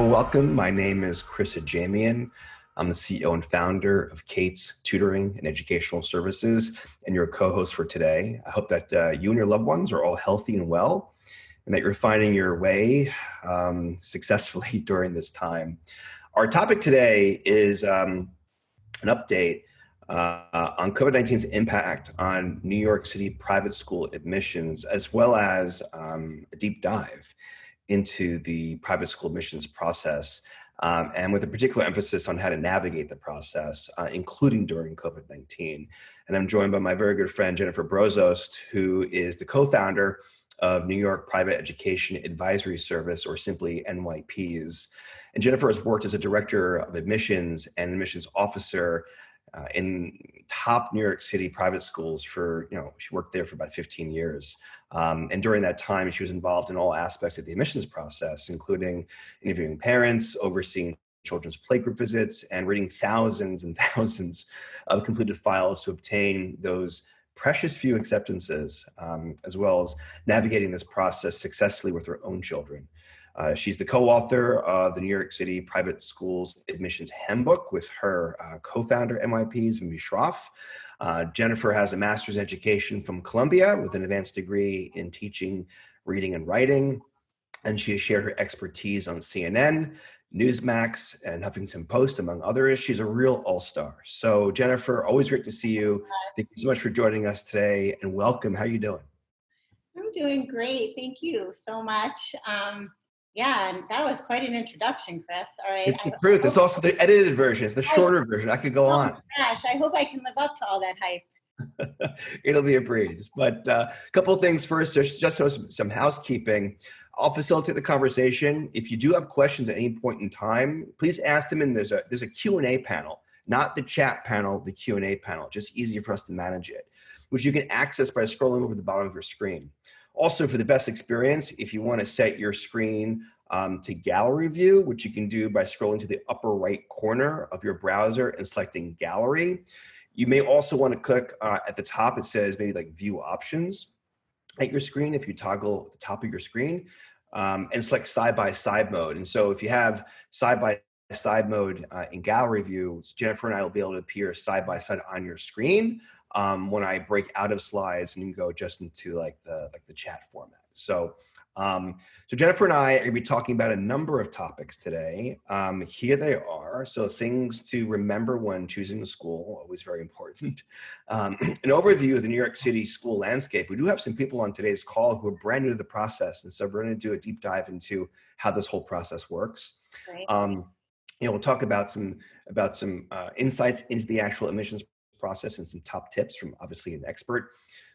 welcome. My name is Chris Ajemian. I'm the CEO and founder of CATES Tutoring and Educational Services, and your co-host for today. I hope that you and your loved ones are all healthy and well, and that you're finding your way successfully during this time. Our topic today is an update on COVID-19's impact on New York City private school admissions, as well as a deep dive into the private school admissions process, and with a particular emphasis on how to navigate the process, including during COVID-19. And I'm joined by my very good friend, Jennifer Brozost, who is the co-founder of New York Private Education Advisory Service, or simply NYPs. And Jennifer has worked as a director of admissions and admissions officer in top New York City private schools for, she worked there for about 15 years. And during that time, she was involved in all aspects of the admissions process, including interviewing parents, overseeing children's playgroup visits, and reading thousands and thousands of completed files to obtain those precious few acceptances, as well as navigating this process successfully with her own children. She's the co-author of the New York City Private Schools Admissions Handbook with her co-founder, NYPs, Mimi Schroff. Jennifer has a master's in education from Columbia with an advanced degree in teaching, reading, and writing. And she has shared her expertise on CNN, Newsmax, and Huffington Post, among others. She's a real all-star. So Jennifer, always great to see you. Thank you so much for joining us today, and welcome. How are you doing? I'm doing great. Thank you so much. Yeah, and that was quite an introduction, Chris. All right. It's the truth. It's also the edited version. It's the shorter version. I could go on. Gosh, I hope I can live up to all that hype. It'll be a breeze. But a couple of things first, just some housekeeping. I'll facilitate the conversation. If you do have questions at any point in time, please ask them. And there's a Q&A panel, not the chat panel, the Q&A panel. Just easier for us to manage it, which you can access by scrolling over the bottom of your screen. Also, for the best experience, if you want to set your screen to gallery view, which you can do by scrolling to the upper right corner of your browser and selecting gallery. You may also want to click at the top. It says maybe like view options at your screen if you toggle at the top of your screen, and select side-by-side mode. And so if you have side-by-side mode in gallery view, Jennifer and I will be able to appear side-by-side on your screen when I break out of slides, and you can go just into like the chat format. So Jennifer and I are going to be talking about a number of topics today. Here they are. So things to remember when choosing a school, always very important. An overview of the New York City school landscape. We do have some people on today's call who are brand new to the process, and so we're going to do a deep dive into how this whole process works. Right. We'll talk about some insights into the actual admissions process and some top tips from obviously an expert.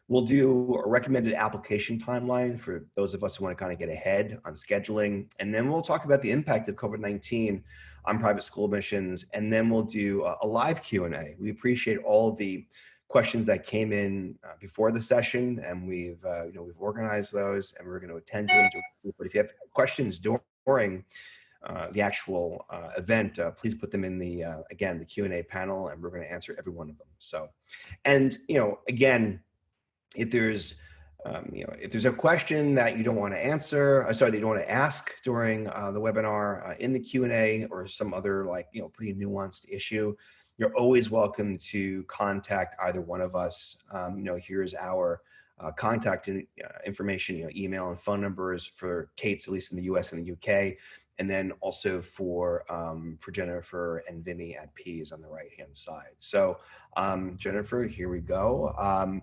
We'll do a recommended application timeline for those of us who want to kind of get ahead on scheduling. And then we'll talk about the impact of COVID-19 on private school admissions. And then we'll do a live Q&A. We appreciate all the questions that came in before the session, and we've organized those, and we're going to attend to them. But if you have questions during the actual event, please put them in the Q&A panel, and we're going to answer every one of them. So, and again, if there's a question that you don't want to answer, that you don't want to ask during the webinar in the Q&A, or some other pretty nuanced issue, you're always welcome to contact either one of us. Here's our contact information, email and phone numbers for CATES, at least in the US and the UK. And then also for Jennifer and Vimy at P's on the right-hand side. So Jennifer, here we go.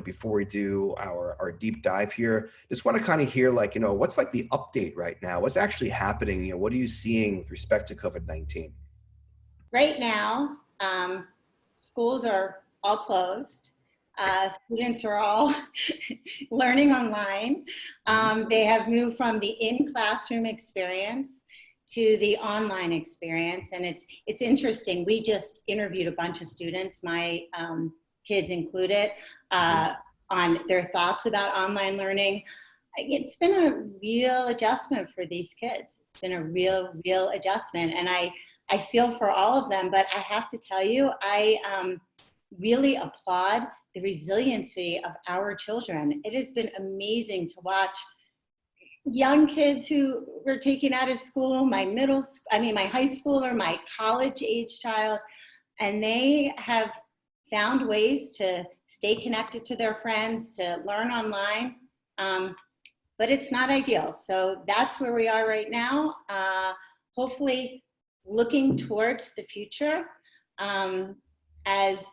Before we do our deep dive here, just want to kind of hear what's like the update right now? What's actually happening? What are you seeing with respect to COVID-19? Right now, schools are all closed. Students are all learning online. They have moved from the in-classroom experience to the online experience, and it's interesting. We just interviewed a bunch of students, my kids included, on their thoughts about online learning. It's been a real adjustment for these kids. It's been a real adjustment, and I feel for all of them. But I have to tell you, I really applaud the resiliency of our children. It has been amazing to watch young kids who were taken out of school, my my high schooler, my college age child, and they have found ways to stay connected to their friends, to learn online. But it's not ideal. So that's where we are right now. Hopefully looking towards the future. As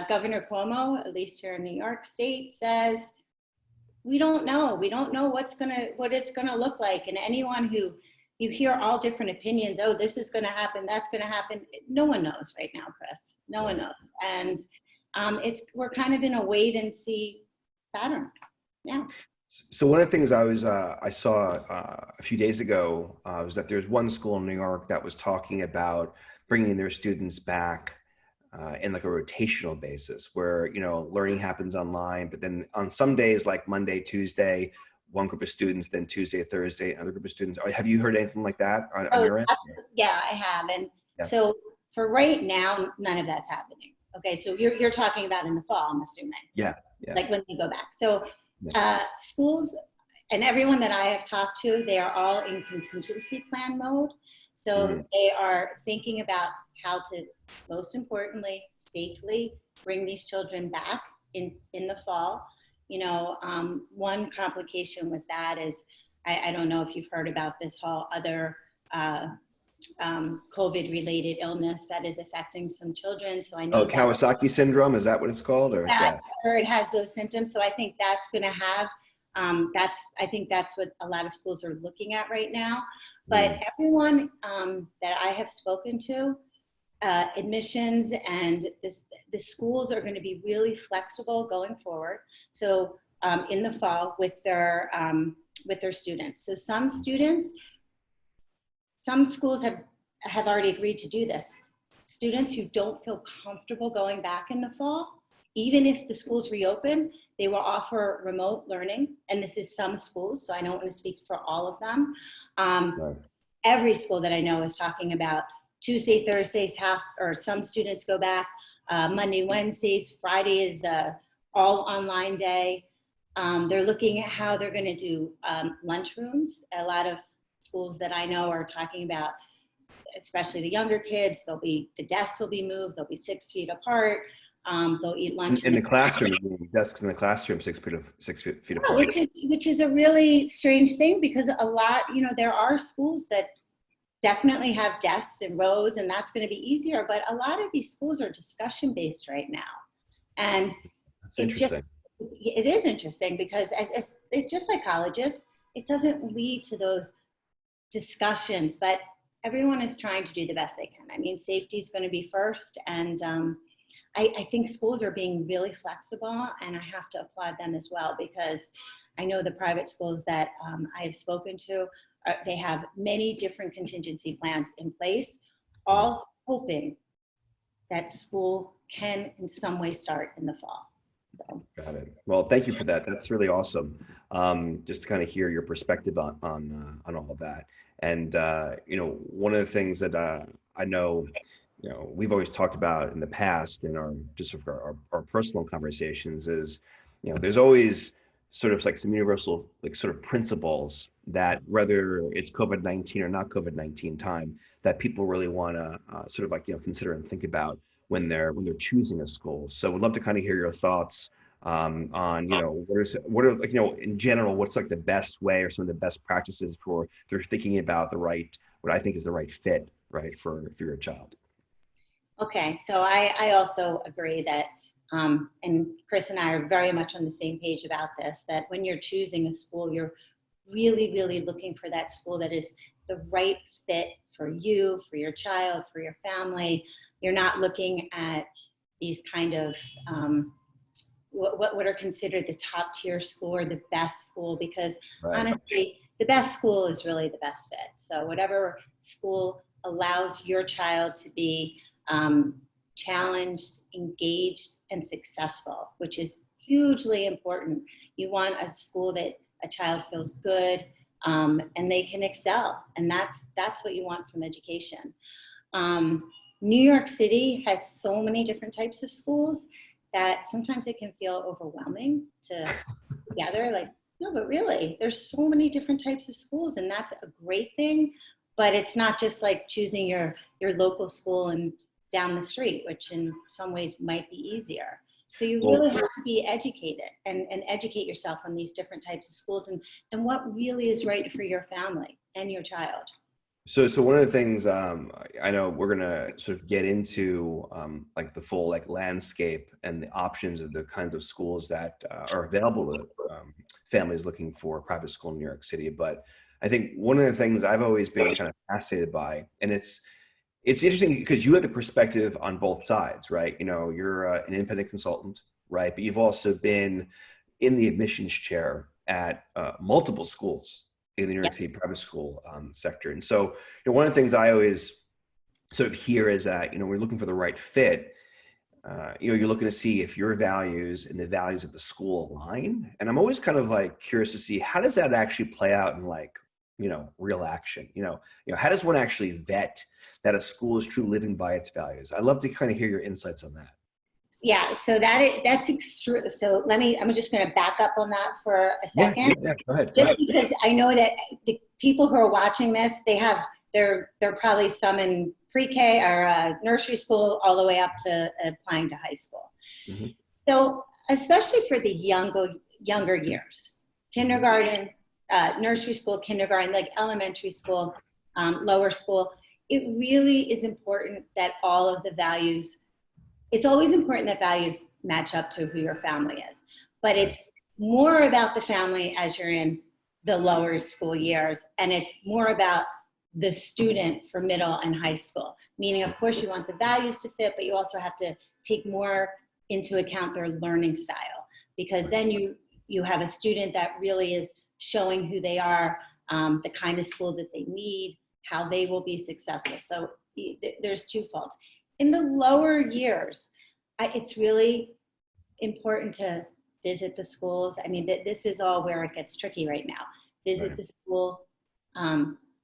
Governor Cuomo, at least here in New York State, says, we don't know. We don't know what it's gonna look like. And anyone who, you hear all different opinions, oh, this is gonna happen, that's gonna happen. No one knows right now, Chris. No one knows. And we're kind of in a wait and see pattern. Yeah. So one of the things I saw a few days ago was that there's one school in New York that was talking about bringing their students back in like a rotational basis, where learning happens online, but then on some days like Monday, Tuesday, one group of students, then Tuesday, Thursday, another group of students. Have you heard anything like that on your end? Yeah, I have. And so for right now, none of that's happening. Okay, so you're talking about in the fall, I'm assuming. Yeah. Like when they go back. So schools and everyone that I have talked to, they are all in contingency plan mode. So they are thinking about how to, most importantly, safely bring these children back in the fall. One complication with that is, I don't know if you've heard about this whole other COVID-related illness that is affecting some children. So I know. Oh, Kawasaki syndrome, is that what it's called? Or or it has those symptoms. So I think that's going to have. I think that's what a lot of schools are looking at right now. But everyone that I have spoken to, admissions and the schools are going to be really flexible going forward. So in the fall with their students. So some schools have already agreed to do this. Students who don't feel comfortable going back in the fall, even if the schools reopen, they will offer remote learning. And this is some schools, so I don't want to speak for all of them. Every school that I know is talking about Tuesday, Thursdays, or some students go back, Monday, Wednesdays, Friday is all online day. They're looking at how they're going to do lunchrooms. A lot of schools that I know are talking about, especially the younger kids, the desks will be moved, they'll be 6 feet apart. They'll eat lunch in the classroom. Desks in the classroom 6 feet apart. Which is a really strange thing, because a lot, there are schools that definitely have desks and rows, and that's going to be easier. But a lot of these schools are discussion based right now, and that's interesting. It is interesting because it's just like colleges. It doesn't lead to those discussions, but everyone is trying to do the best they can. I mean, safety is going to be first, and I think schools are being really flexible, and I have to applaud them as well, because I know the private schools that I have spoken to, they have many different contingency plans in place, all hoping that school can in some way start in the fall. So. Got it. Well, thank you for that. That's really awesome. Just to kind of hear your perspective on all of that. And one of the things that I know, we've always talked about in the past in our personal conversations is, there's always sort of like some universal sort of principles that, whether it's COVID-19 or not COVID-19 time, that people really want to sort of consider and think about when they're choosing a school. So we'd love to kind of hear your thoughts on what are in general, what's like the best way or some of the best practices for they're thinking about what I think is the right fit, right, for your child. Okay, so I also agree that, and Chris and I are very much on the same page about this, that when you're choosing a school, you're really, really looking for that school that is the right fit for you, for your child, for your family. You're not looking at these kind of, what are considered the top tier school or the best school, because honestly, the best school is really the best fit. So whatever school allows your child to be challenged, engaged, and successful, which is hugely important. You want a school that a child feels good and they can excel, and that's what you want from education. New York City has so many different types of schools that sometimes it can feel overwhelming to gather. Like, No, but really, there's so many different types of schools, and that's a great thing. But it's not just like choosing your local school and down the street, which in some ways might be easier. So you Well, really have to be educated and educate yourself on these different types of schools and what really is right for your family and your child. so one of the things I know we're gonna sort of get into like the full like landscape and the options of the kinds of schools that are available to families looking for a private school in New York City. But I think one of the things I've always been kind of fascinated by, and it's interesting because you have the perspective on both sides, right? You know, you're an independent consultant, right? But you've also been in the admissions chair at multiple schools in the New York City private school sector. And so, one of the things I always sort of hear is that, we're looking for the right fit. You're looking to see if your values and the values of the school align. And I'm always kind of like curious to see, how does that actually play out in like, real action? How does one actually vet that a school is truly living by its values? I'd love to kind of hear your insights on that. Yeah, so that's extreme. So I'm just going to back up on that for a second. Yeah, go ahead. Just because I know that the people who are watching this, they're probably some in pre-K or nursery school all the way up to applying to high school. Mm-hmm. So especially for the younger years, kindergarten, nursery school, kindergarten, like elementary school, lower school, it really is important that all of the values, it's always important that values match up to who your family is, but it's more about the family as you're in the lower school years, and it's more about the student for middle and high school. Meaning, of course, you want the values to fit, but you also have to take more into account their learning style, because then you have a student that really is showing who they are, the kind of school that they need, how they will be successful. So there's twofold. In the lower years, it's really important to visit the schools. I mean, this is all where it gets tricky right now. Visit the school,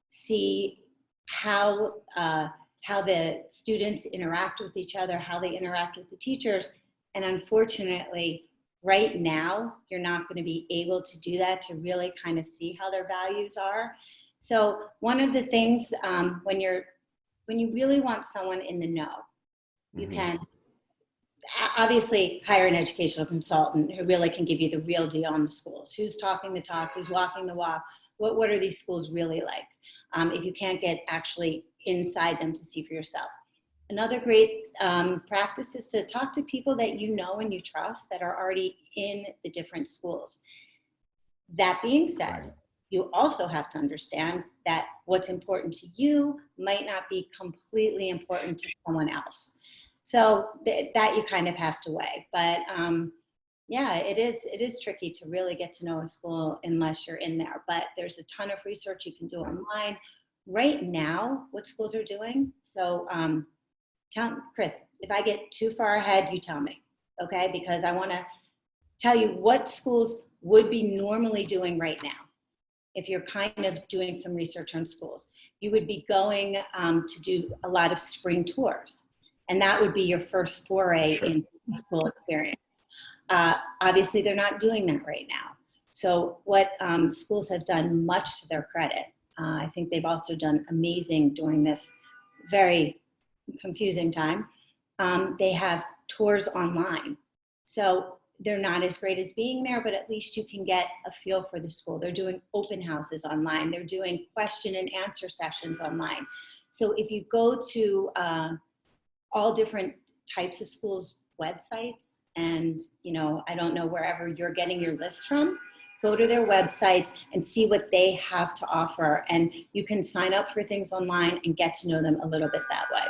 see how the students interact with each other, how they interact with the teachers. And unfortunately, right now, you're not going to be able to do that to really kind of see how their values are. So one of the things when you really want someone in the know, you can obviously hire an educational consultant who really can give you the real deal on the schools. Who's talking the talk, who's walking the walk, what are these schools really like? If you can't get actually inside them to see for yourself. Another great practice is to talk to people that you know and you trust that are already in the different schools. That being said, you also have to understand that what's important to you might not be completely important to someone else. So that you kind of have to weigh. But yeah, it is tricky to really get to know a school unless you're in there. But there's a ton of research you can do online. Right now, what schools are doing. So Chris, if I get too far ahead, you tell me, okay? Because I want to tell you what schools would be normally doing right now. If you're kind of doing some research on schools, you would be going to do a lot of spring tours. And that would be your first foray into school experience. Obviously, they're not doing that right now. So what schools have done, much to their credit, I think they've also done amazing during this very confusing time. They have tours online. So they're not as great as being there, but at least you can get a feel for the school. They're doing open houses online. They're doing question and answer sessions online. So if you go to all different types of schools' websites, and I don't know wherever you're getting your list from, go to their websites and see what they have to offer. And you can sign up for things online and get to know them a little bit that way.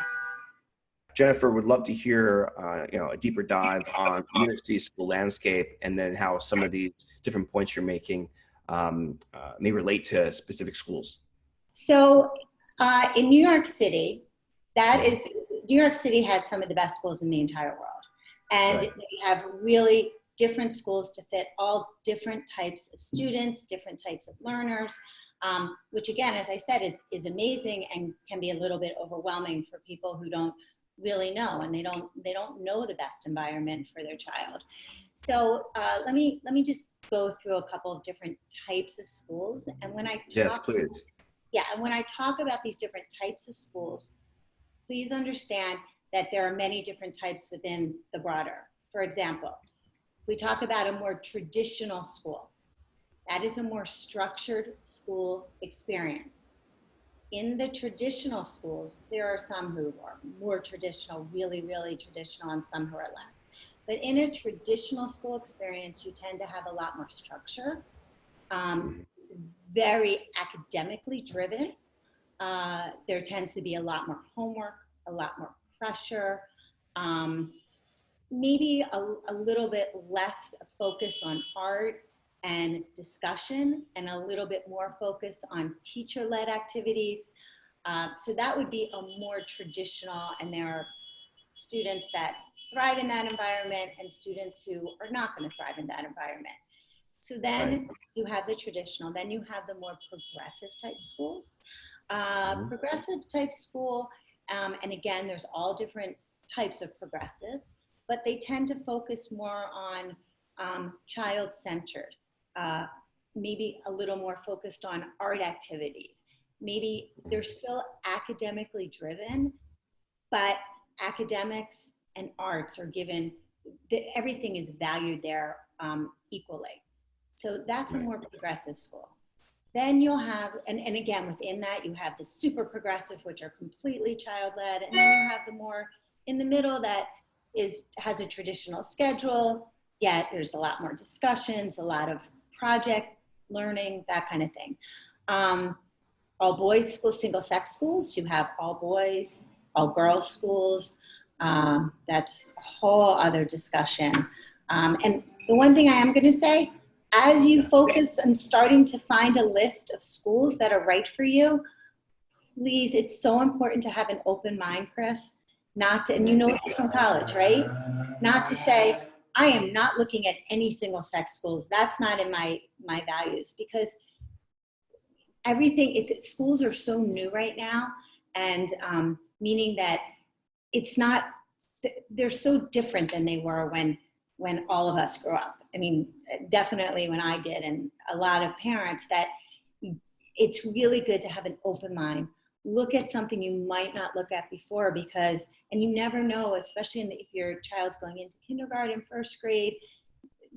Jennifer, would love to hear a deeper dive on the New York City school landscape, and then how some of these different points you're making may relate to specific schools. So in New York City, New York City has some of the best schools in the entire world. And they have really different schools to fit all different types of students, different types of learners, which again, as I said, is amazing and can be a little bit overwhelming for people who don't really know, and they don't know the best environment for their child. So let me just go through a couple of different types of schools. And when I Yes, talk, please. yeah, and when I talk about these different types of schools, please understand that there are many different types within the broader. For example, we talk about a more traditional school. That is a more structured school experience. In the traditional schools, there are some who are more traditional, really, really traditional, and some who are less. But in a traditional school experience, you tend to have a lot more structure, very academically driven. There tends to be a lot more homework, a lot more pressure, maybe a little bit less focus on art and discussion, and a little bit more focus on teacher-led activities. So that would be a more traditional, and there are students that thrive in that environment and students who are not going to thrive in that environment. So then you have the traditional, then you have the more progressive type schools. Progressive type school, and again, there's all different types of progressive, but they tend to focus more on child-centered, maybe a little more focused on art activities. Maybe they're still academically driven, but academics and arts are given, everything is valued there equally. So that's a more progressive school. Then you'll have, and again, within that, you have the super progressive, which are completely child-led, and then you have the more in the middle that has a traditional schedule, yet there's a lot more discussions, a lot of project learning, that kind of thing. All boys schools, single sex schools, you have all boys, all girls schools. That's a whole other discussion. And the one thing I am going to say, as you focus on starting to find a list of schools that are right for you, please, it's so important to have an open mind, Chris, not to, and you know this from college, right? Not to say, I am not looking at any single sex schools. That's not in my values, because schools are so new right now, and meaning that it's not, they're so different than they were when all of us grew up. I mean, definitely when I did, and a lot of parents, that it's really good to have an open mind. Look at something you might not look at before, because, and you never know, especially if your child's going into kindergarten, first grade,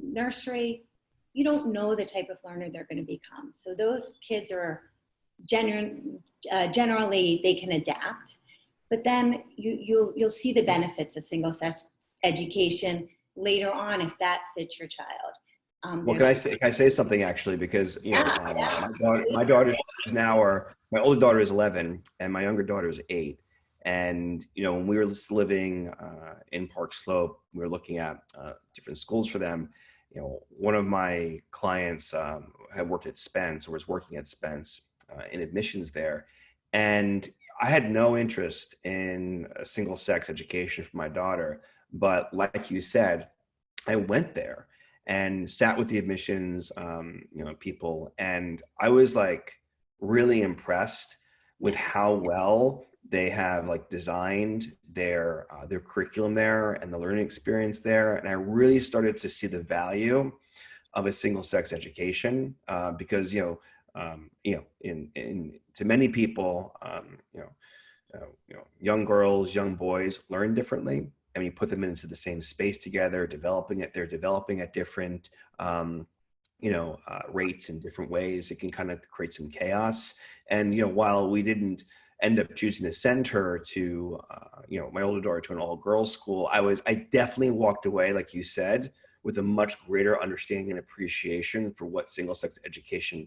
nursery, you don't know the type of learner they're going to become. So those kids are generally, they can adapt, but then you'll see the benefits of single sex education later on if that fits your child. Well, can I say something actually? Because my daughters now my older daughter is 11 and my younger daughter is 8. And when we were living in Park Slope, we were looking at different schools for them. One of my clients had worked at Spence, or was working at Spence in admissions there, and I had no interest in a single sex education for my daughter. But like you said, I went there and sat with the admissions people, and I was like really impressed with how well they have designed their curriculum there and the learning experience there. And I really started to see the value of a single sex education because to many people young girls, young boys learn differently. And when you put them into the same space together, they're developing at different, rates in different ways. It can kind of create some chaos. And, while we didn't end up choosing to send her to, my older daughter to an all-girls school, I definitely walked away, like you said, with a much greater understanding and appreciation for what single-sex education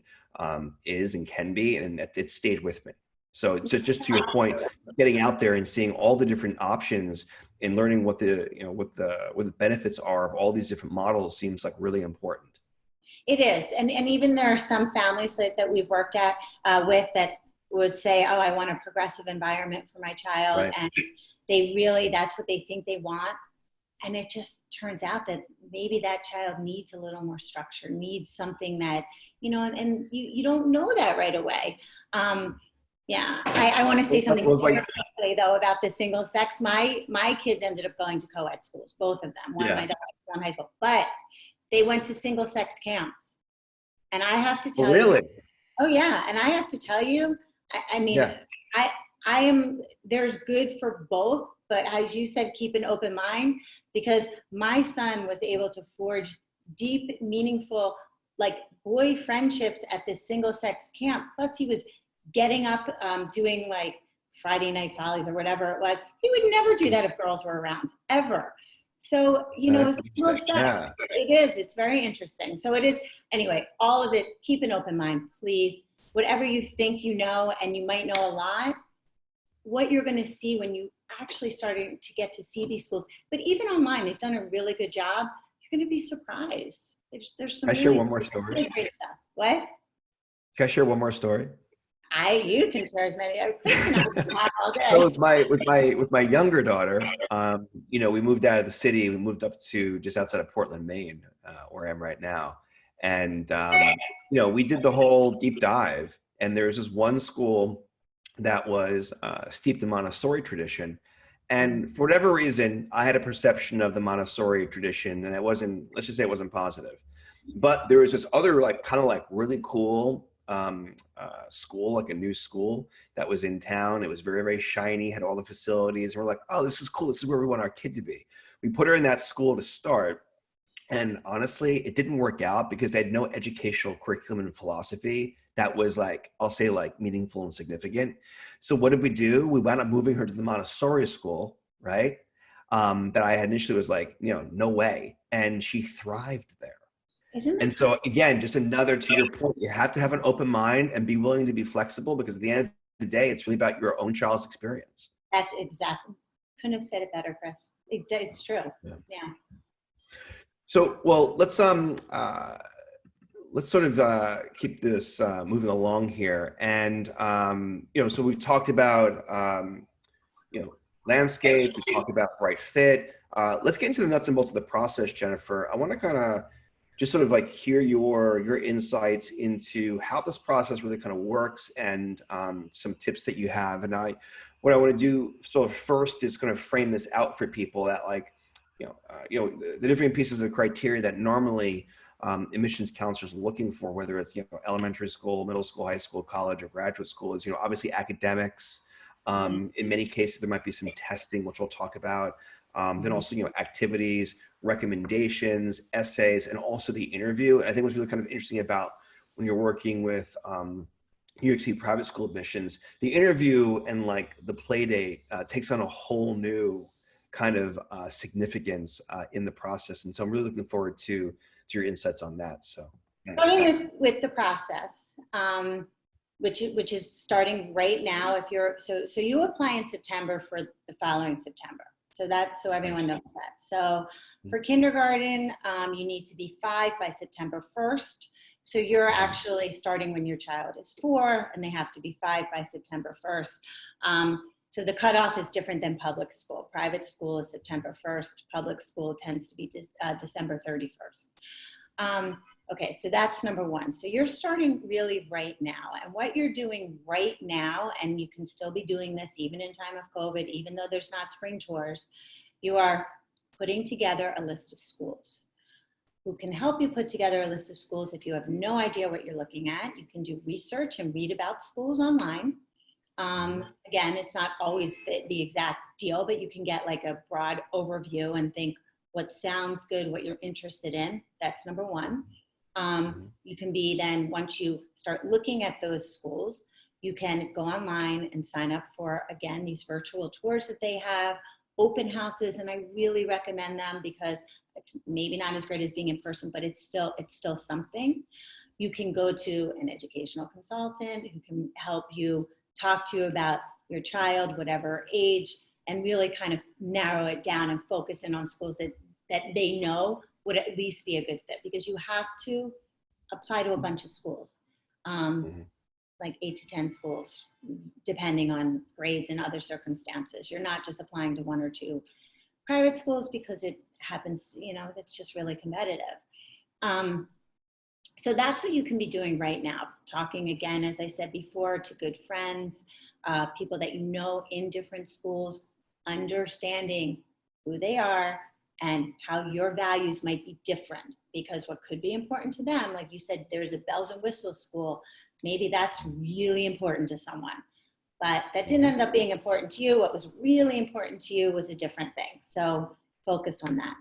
is and can be, and it stayed with me. So just to your point, getting out there and seeing all the different options and learning what the benefits are of all these different models seems like really important. It is, and even there are some families that we've worked with that would say, "Oh, I want a progressive environment for my child," right. And that's what they think they want, and it just turns out that maybe that child needs a little more structure, needs something that and you don't know that right away. Yeah, I want to say something Well, super quickly though about the single sex. My kids ended up going to co-ed schools, both of them. One of my daughters was in high school, but they went to single sex camps. And I have to tell you, oh yeah, and I have to tell you, I mean, I am, there's good for both, but as you said, keep an open mind, because my son was able to forge deep, meaningful, like boy friendships at this single sex camp. Plus he was getting up, doing like Friday night follies or whatever it was. He would never do that if girls were around, ever. So, you know, it's still sex. It is, it's very interesting. So it is, anyway, all of it, keep an open mind, please. Whatever you think you know, and you might know a lot, what you're gonna see when you actually starting to get to see these schools, but even online, they've done a really good job. You're gonna be surprised. There's some Can I share one more story? really great stuff. What? Can I share one more story? You can share as many. Chris and I can talk all day. So with my younger daughter, you know, we moved out of the city. We moved up to just outside of Portland, Maine, where I am right now. And you know, we did the whole deep dive. And there's this one school that was steeped in Montessori tradition. And for whatever reason, I had a perception of the Montessori tradition, and it wasn't, let's just say it wasn't positive. But there was this other, like, kind of like really cool school, like a new school that was in town. It was very, very shiny, had all the facilities. And we're like, oh, this is cool. This is where we want our kid to be. We put her in that school to start. And honestly, it didn't work out because they had no educational curriculum and philosophy that was, like, I'll say, like, meaningful and significant. So what did we do? We wound up moving her to the Montessori school, right? That I had initially was like, you know, no way. And she thrived there. And so again, just another, to your point, you have to have an open mind and be willing to be flexible, because at the end of the day, it's really about your own child's experience. That's exactly, couldn't have said it better, Chris. It's true. Yeah. So, well, let's sort of keep this moving along here. And, you know, so we've talked about, you know, landscape, we talked about right fit. Let's get into the nuts and bolts of the process, Jennifer. I want to kind of just sort of like hear your insights into how this process really kind of works, and some tips that you have. And what I want to do sort of first is kind of frame this out for people that, like, you know, the different pieces of criteria that normally admissions counselors are looking for, whether it's, you know, elementary school, middle school, high school, college, or graduate school, is, you know, obviously academics. In many cases, there might be some testing, which we'll talk about. Then also, you know, activities, recommendations, essays, and also the interview. And I think what's really kind of interesting about when you're working with New York City Private School Admissions, the interview and, like, the play date takes on a whole new kind of significance in the process. And so I'm really looking forward to your insights on that. So starting with the process, which is starting right now. If you're, so you apply in September for the following September. So everyone knows that. So for kindergarten, you need to be 5 by September 1st. So you're actually starting when your child is 4, and they have to be 5 by September 1st. So the cutoff is different than public school. Private school is September 1st. Public school tends to be December 31st. Okay, so that's number one. So you're starting really right now. And what you're doing right now, and you can still be doing this even in time of COVID, even though there's not spring tours, you are putting together a list of schools. Who can help you put together a list of schools if you have no idea what you're looking at. You can do research and read about schools online. Again, it's not always the exact deal, but you can get like a broad overview and think what sounds good, what you're interested in. That's number one. You can be then, once you start looking at those schools, you can go online and sign up for, again, these virtual tours that they have, open houses, and I really recommend them because it's maybe not as great as being in person, but it's still something. You can go to an educational consultant who can help you, talk to you about your child, whatever age, and really kind of narrow it down and focus in on schools that they know would at least be a good fit, because you have to apply to a bunch of schools, like 8 to 10 schools, depending on grades and other circumstances. You're not just applying to 1 or 2 private schools because it happens, you know, it's just really competitive. So that's what you can be doing right now. Talking again, as I said before, to good friends, people that you know in different schools, understanding who they are and how your values might be different, because what could be important to them, like you said, there's a bells and whistles school. Maybe that's really important to someone, but that didn't end up being important to you. What was really important to you was a different thing. So focus on that.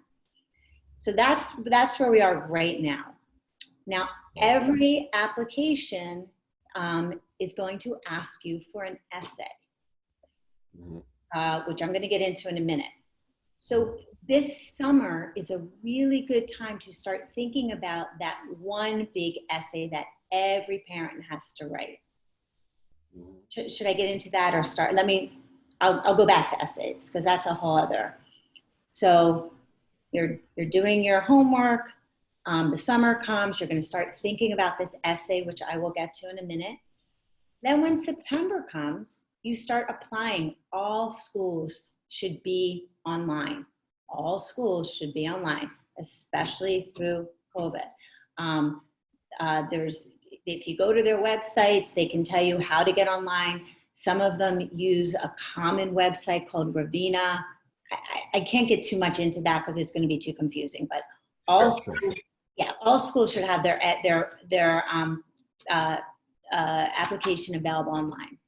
So that's where we are right now. Now, every application is going to ask you for an essay, which I'm going to get into in a minute. So this summer is a really good time to start thinking about that one big essay that every parent has to write. Should I get into that or start? I'll go back to essays because that's a whole other. So you're doing your homework. The summer comes, you're going to start thinking about this essay, which I will get to in a minute. Then when September comes, you start applying. All schools should be online. All schools should be online, especially through COVID. If you go to their websites, they can tell you how to get online. Some of them use a common website called Ravina. I can't get too much into that because it's going to be too confusing, but all schools should have their application available online.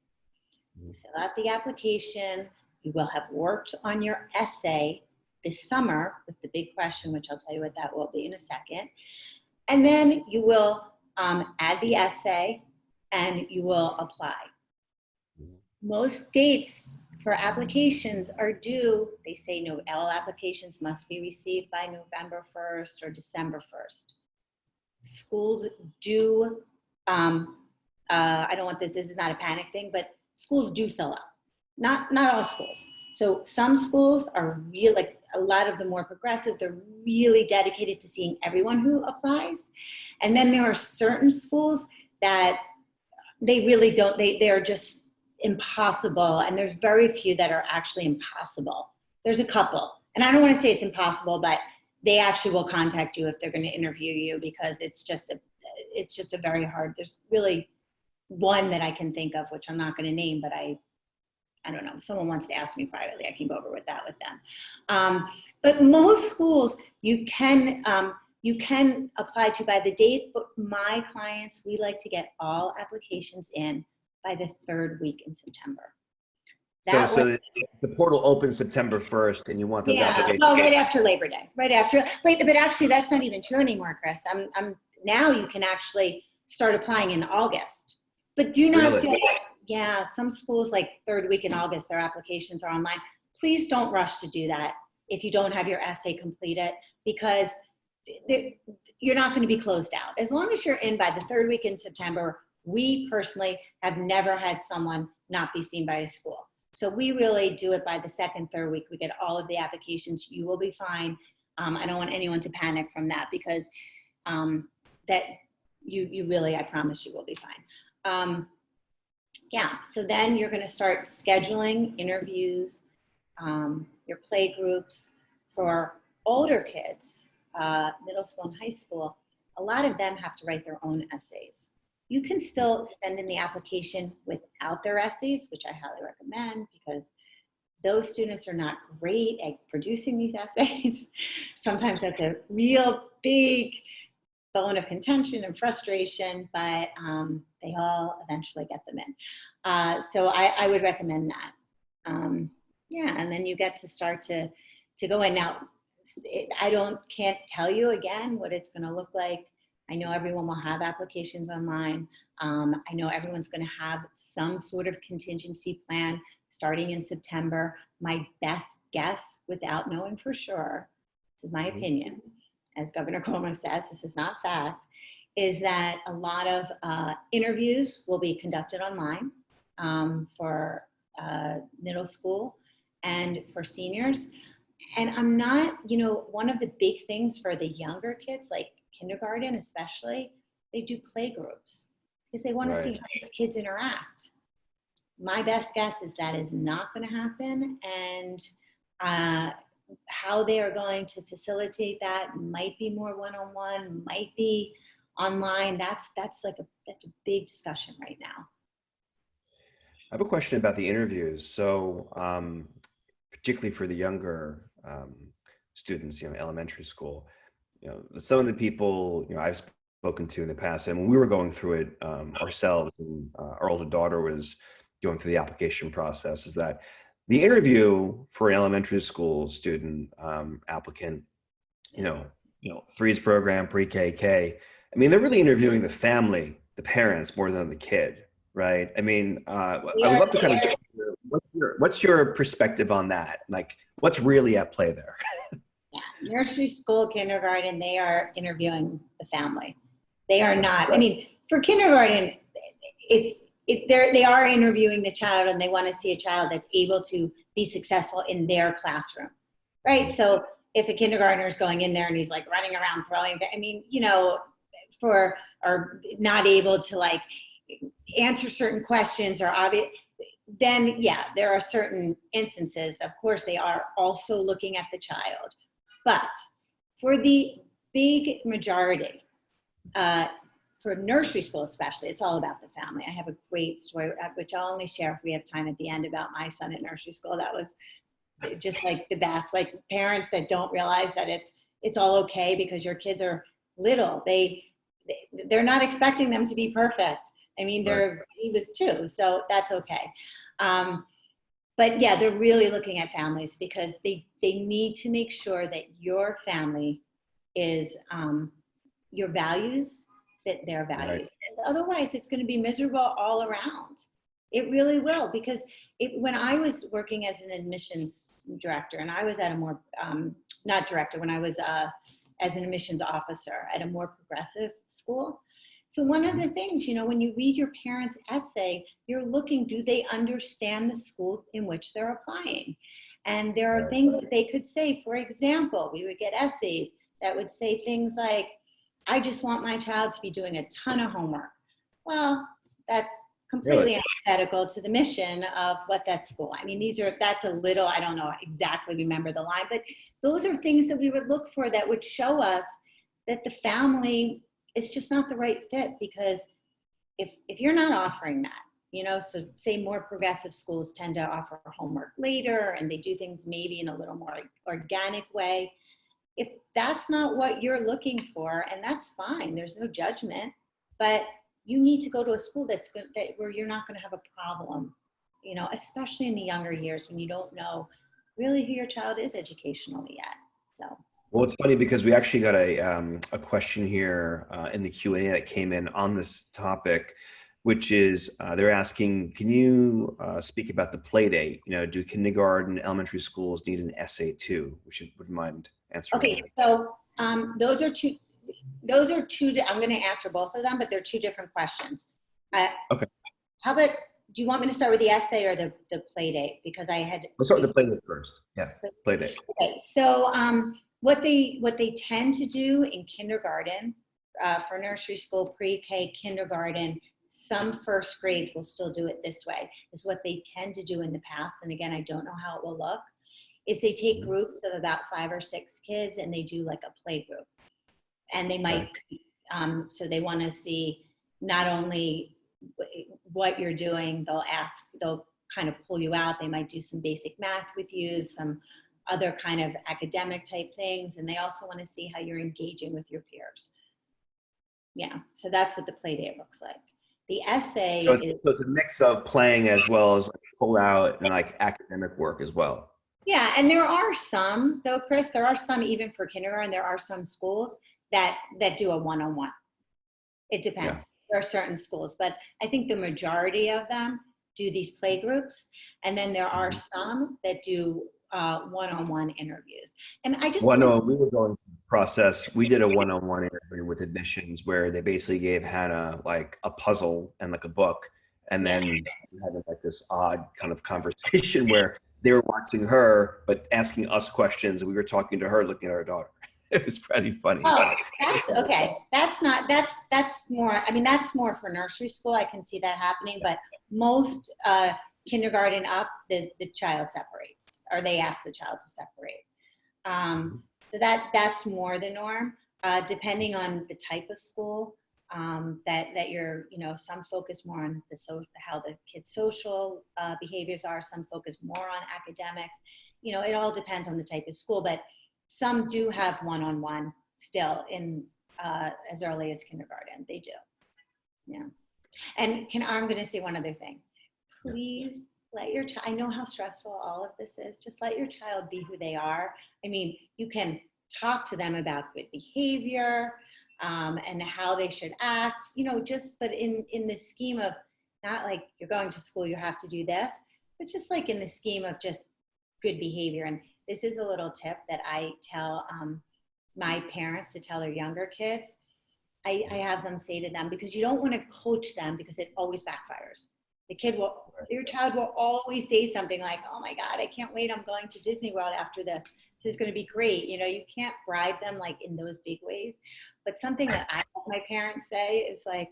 Fill out the application. You will have worked on your essay this summer with the big question, which I'll tell you what that will be in a second. And then you will add the essay and you will apply. Most dates for applications are due, they say all applications must be received by November 1st or December 1st. Schools do, I don't want this is not a panic thing, but schools do fill up. Not all schools. So some schools are really, like a lot of the more progressive, they're really dedicated to seeing everyone who applies. And then there are certain schools that they really don't, they're just impossible. And there's very few that are actually impossible. There's a couple. And I don't want to say it's impossible, but they actually will contact you if they're going to interview you, because it's just a very hard, there's really one that I can think of, which I'm not going to name, but I don't know, if someone wants to ask me privately, I can go over with that with them. But most schools you can apply to by the date, but my clients, we like to get all applications in by the third week in September. So the portal opens September 1st and you want those applications? Well, right after Labor Day, but actually that's not even true anymore, Chris. Now you can actually start applying in August, but do not really? some schools like third week in August, their applications are online. Please don't rush to do that if you don't have your essay completed, because you're not going to be closed out. As long as you're in by the third week in September, we personally have never had someone not be seen by a school. So we really do it by the second, third week. We get all of the applications. You will be fine. I don't want anyone to panic from that, because that you really, I promise you will be fine. So then you're going to start scheduling interviews, your play groups. For older kids, middle school and high school, a lot of them have to write their own essays. You can still send in the application without their essays, which I highly recommend, because those students are not great at producing these essays. Sometimes that's a real big bone of contention and frustration, but they all eventually get them in. So I would recommend that. And then you get to start to go in. Now, can't tell you again what it's going to look like. I know everyone will have applications online. I know everyone's going to have some sort of contingency plan starting in September. My best guess, without knowing for sure, this is my opinion, as Governor Cuomo says, this is not fact, is that a lot of interviews will be conducted online for middle school and for seniors. And I'm not, one of the big things for the younger kids, like kindergarten especially, they do play groups because they want to see how these kids interact. My best guess is that is not going to happen, and how they are going to facilitate that might be more one-on-one, might be online, that's a big discussion right now. I have a question about the interviews. So, particularly for the younger students, elementary school, some of the people, I've spoken to in the past, and when we were going through it ourselves, and our older daughter was going through the application process, is that the interview for an elementary school student applicant, threes program, pre-K, K, I mean, they're really interviewing the family, the parents, more than the kid, right? I mean, I would love to kind of get what's your perspective on that? Like, what's really at play there? Yeah, nursery, school, kindergarten, they are interviewing the family. They are not, I mean, for kindergarten, they are interviewing the child, and they want to see a child that's able to be successful in their classroom, right? So if a kindergartner is going in there and he's like running around throwing, I mean, or not able to like answer certain questions or obvious, then yeah, there are certain instances, of course, they are also looking at the child. But for the big majority, for nursery school especially, it's all about the family. I have a great story, which I'll only share if we have time at the end, about my son at nursery school. That was just like the best. Like, parents that don't realize that it's all okay because your kids are little. They're not expecting them to be perfect. I mean, he was 2, so that's okay. But yeah, they're really looking at families because they need to make sure that your family is your values, fit their values. Right. Otherwise, it's going to be miserable all around. It really will, because when I was working as an admissions director, and I was at a more, not director, when I was as an admissions officer at a more progressive school. So one of the things, when you read your parents' essay, you're looking, do they understand the school in which they're applying? And there are things that they could say. For example, we would get essays that would say things like, I just want my child to be doing a ton of homework. Well, that's completely antithetical to the mission of what that school. I mean, that's a little, I don't know exactly remember the line, but those are things that we would look for that would show us that the family is just not the right fit. Because if you're not offering that, so say more progressive schools tend to offer homework later, and they do things maybe in a little more organic way. If that's not what you're looking for, and that's fine, there's no judgment, but you need to go to a school that's good, where you're not going to have a problem, especially in the younger years when you don't know really who your child is educationally yet. So. Well, it's funny because we actually got a question here in the Q&A that came in on this topic, which is they're asking, can you speak about the play date? Do kindergarten, elementary schools need an essay too? Which you wouldn't mind answering. Okay, so those are two. I'm going to answer both of them, but they're two different questions. Okay. How about, do you want me to start with the essay or the play date? Because I had. Let's start with the play date first. Yeah, play date. Okay, so what they tend to do in kindergarten, for nursery school, pre-K, kindergarten, some first grade will still do it this way, is what they tend to do in the past. And again, I don't know how it will look, is they take groups of about 5 or 6 kids and they do like a play group. And they might, so they want to see not only what you're doing, they'll kind of pull you out. They might do some basic math with you, some other kind of academic type things. And they also want to see how you're engaging with your peers. Yeah, so that's what the play date looks like. The essay so it's a mix of playing as well as pull out and like academic work as well. Yeah, and there are some, though, Chris, there are some, even for kindergarten, there are some schools that do a one-on-one. It depends. Yeah. There are certain schools, but I think the majority of them do these play groups. And then there are some that do one-on-one interviews. And I just we were going through the process. We did a one-on-one interview with admissions where they basically gave Hannah like a puzzle and like a book. And then we had like this odd kind of conversation where they were watching her, but asking us questions. And we were talking to her, looking at our daughter. It was pretty funny. Oh, that's okay. That's more, I mean, that's more for nursery school. I can see that happening, but most kindergarten up, the child separates, or they ask the child to separate. So that's more the norm. Depending on the type of school, that you're, some focus more on how the kids' social behaviors are, some focus more on academics. It all depends on the type of school, but some do have one-on-one still in as early as kindergarten. They do. Yeah. And I'm going to say one other thing. Please let your child, I know how stressful all of this is. Just let your child be who they are. I mean, you can talk to them about good behavior and how they should act, but in the scheme of not like you're going to school, you have to do this, but just like in the scheme of just good behavior. And this is a little tip that I tell my parents to tell their younger kids. I have them say to them, because you don't want to coach them because it always backfires. Your child will always say something like, oh my God, I can't wait. I'm going to Disney World after this. This is going to be great. You can't bribe them like in those big ways. But something that I have my parents say is like,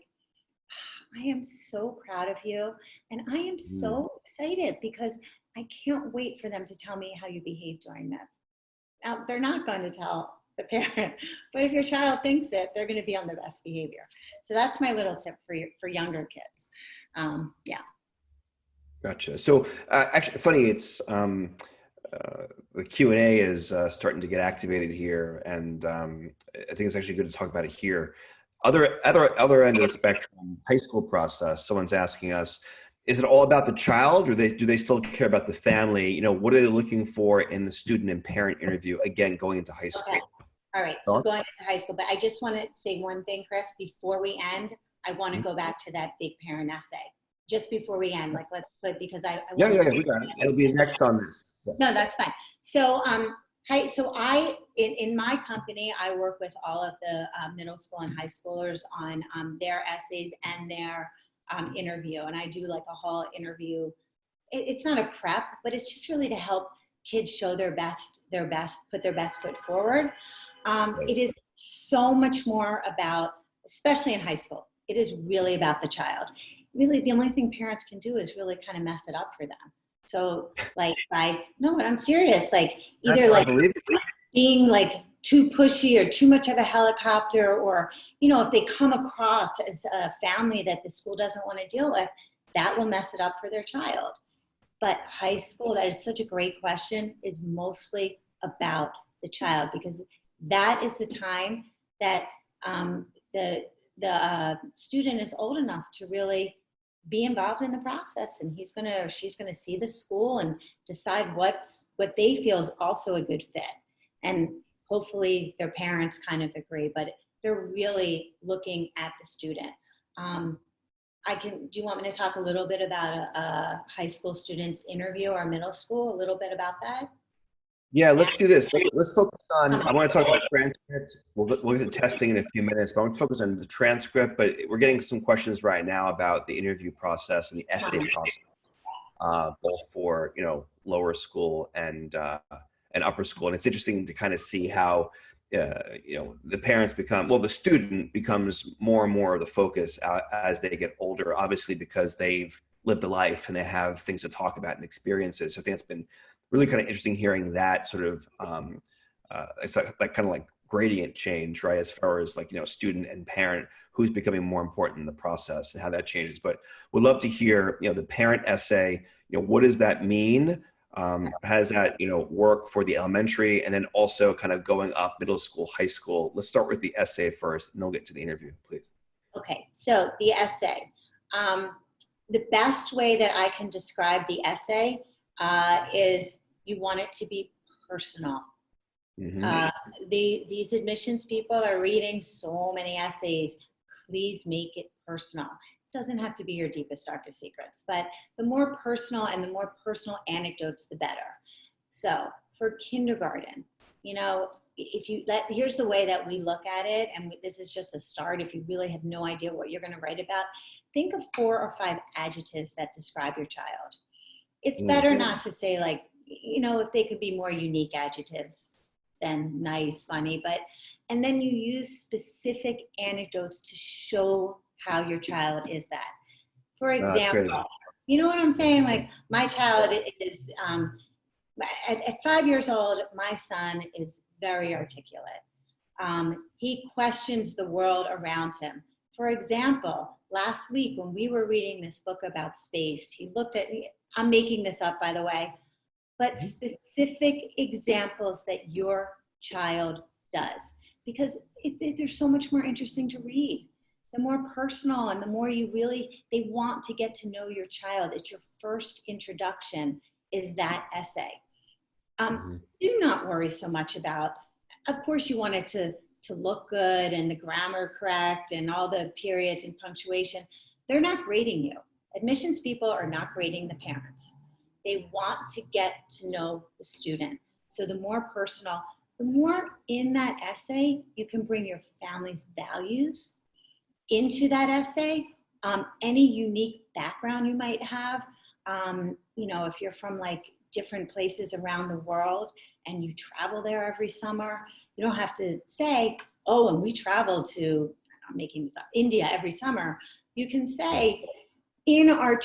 I am so proud of you. And I am so excited because I can't wait for them to tell me how you behave during this. Now, they're not going to tell the parent, but if your child thinks it, they're going to be on their best behavior. So that's my little tip for younger kids. Yeah. Gotcha. So actually, funny, it's the Q&A is starting to get activated here, and I think it's actually good to talk about it here. Other end of the spectrum, high school process. Someone's asking us, is it all about the child, or do they still care about the family? What are they looking for in the student and parent interview? Again, going into high school. Okay. All right. So going into high school, but I just want to say one thing, Chris, before we end. I want to go back to that big parent essay just before we end. Like, let's put, because I we got it. It'll be next on this. Yeah. No, that's fine. So, in my company, I work with all of the middle school and high schoolers on their essays and their interview. And I do like a whole interview. It's not a prep, but it's just really to help kids show their best, put their best foot forward. It is so much more about, especially in high school, it is really about the child. Really, the only thing parents can do is really kind of mess it up for them. So but I'm serious. Like either like being like too pushy or too much of a helicopter, or, if they come across as a family that the school doesn't want to deal with, that will mess it up for their child. But high school, that is such a great question, is mostly about the child, because that is the time that the student is old enough to really be involved in the process, and she's gonna see the school and decide what they feel is also a good fit. And hopefully their parents kind of agree, but they're really looking at the student. Do you want me to talk a little bit about a high school student's interview or middle school, a little bit about that? Yeah, let's do this. Let's focus on, I want to talk about transcript. We'll get to testing in a few minutes, but I want to focus on the transcript. But we're getting some questions right now about the interview process and the essay process, both for, lower school and upper school. And it's interesting to kind of see how, the parents the student becomes more and more of the focus as they get older, obviously, because they've lived a life and they have things to talk about and experiences. So I think it's been really kind of interesting hearing that sort of it's like kind of like gradient change, right? As far as like, student and parent, who's becoming more important in the process and how that changes. But we'd love to hear, the parent essay, what does that mean? How does that, work for the elementary, and then also kind of going up middle school, high school? Let's start with the essay first, and then we'll get to the interview, please. Okay, so the essay. The best way that I can describe the essay is you want it to be personal. Mm-hmm. These admissions people are reading so many essays. Please make it personal. It doesn't have to be your deepest, darkest secrets, but the more personal and the more personal anecdotes, the better. So for kindergarten, here's the way that we look at it, and this is just a start. If you really have no idea what you're going to write about, think of 4 or 5 adjectives that describe your child. It's better not to say like, if they could be more unique adjectives than nice, funny, and then you use specific anecdotes to show how your child is that. For example, you know what I'm saying? Like my child is, at 5 years old, my son is very articulate. He questions the world around him For example, last week when we were reading this book about space, he looked at me, I'm making this up by the way, but specific examples that your child does, because there's so much more interesting to read. The more personal and the more you really, they want to get to know your child. It's your first introduction is that essay. Do not worry so much about, of course you want it to look good and the grammar correct and all the periods and punctuation. They're not grading you. Admissions people are not grading the parents. They want to get to know the student. So the more personal, the more in that essay, you can bring your family's values into that essay, any unique background you might have. You know, if you're from like different places around the world and you travel there every summer, you don't have to say, oh, and we travel to, I'm making this up, India every summer. You can say, in our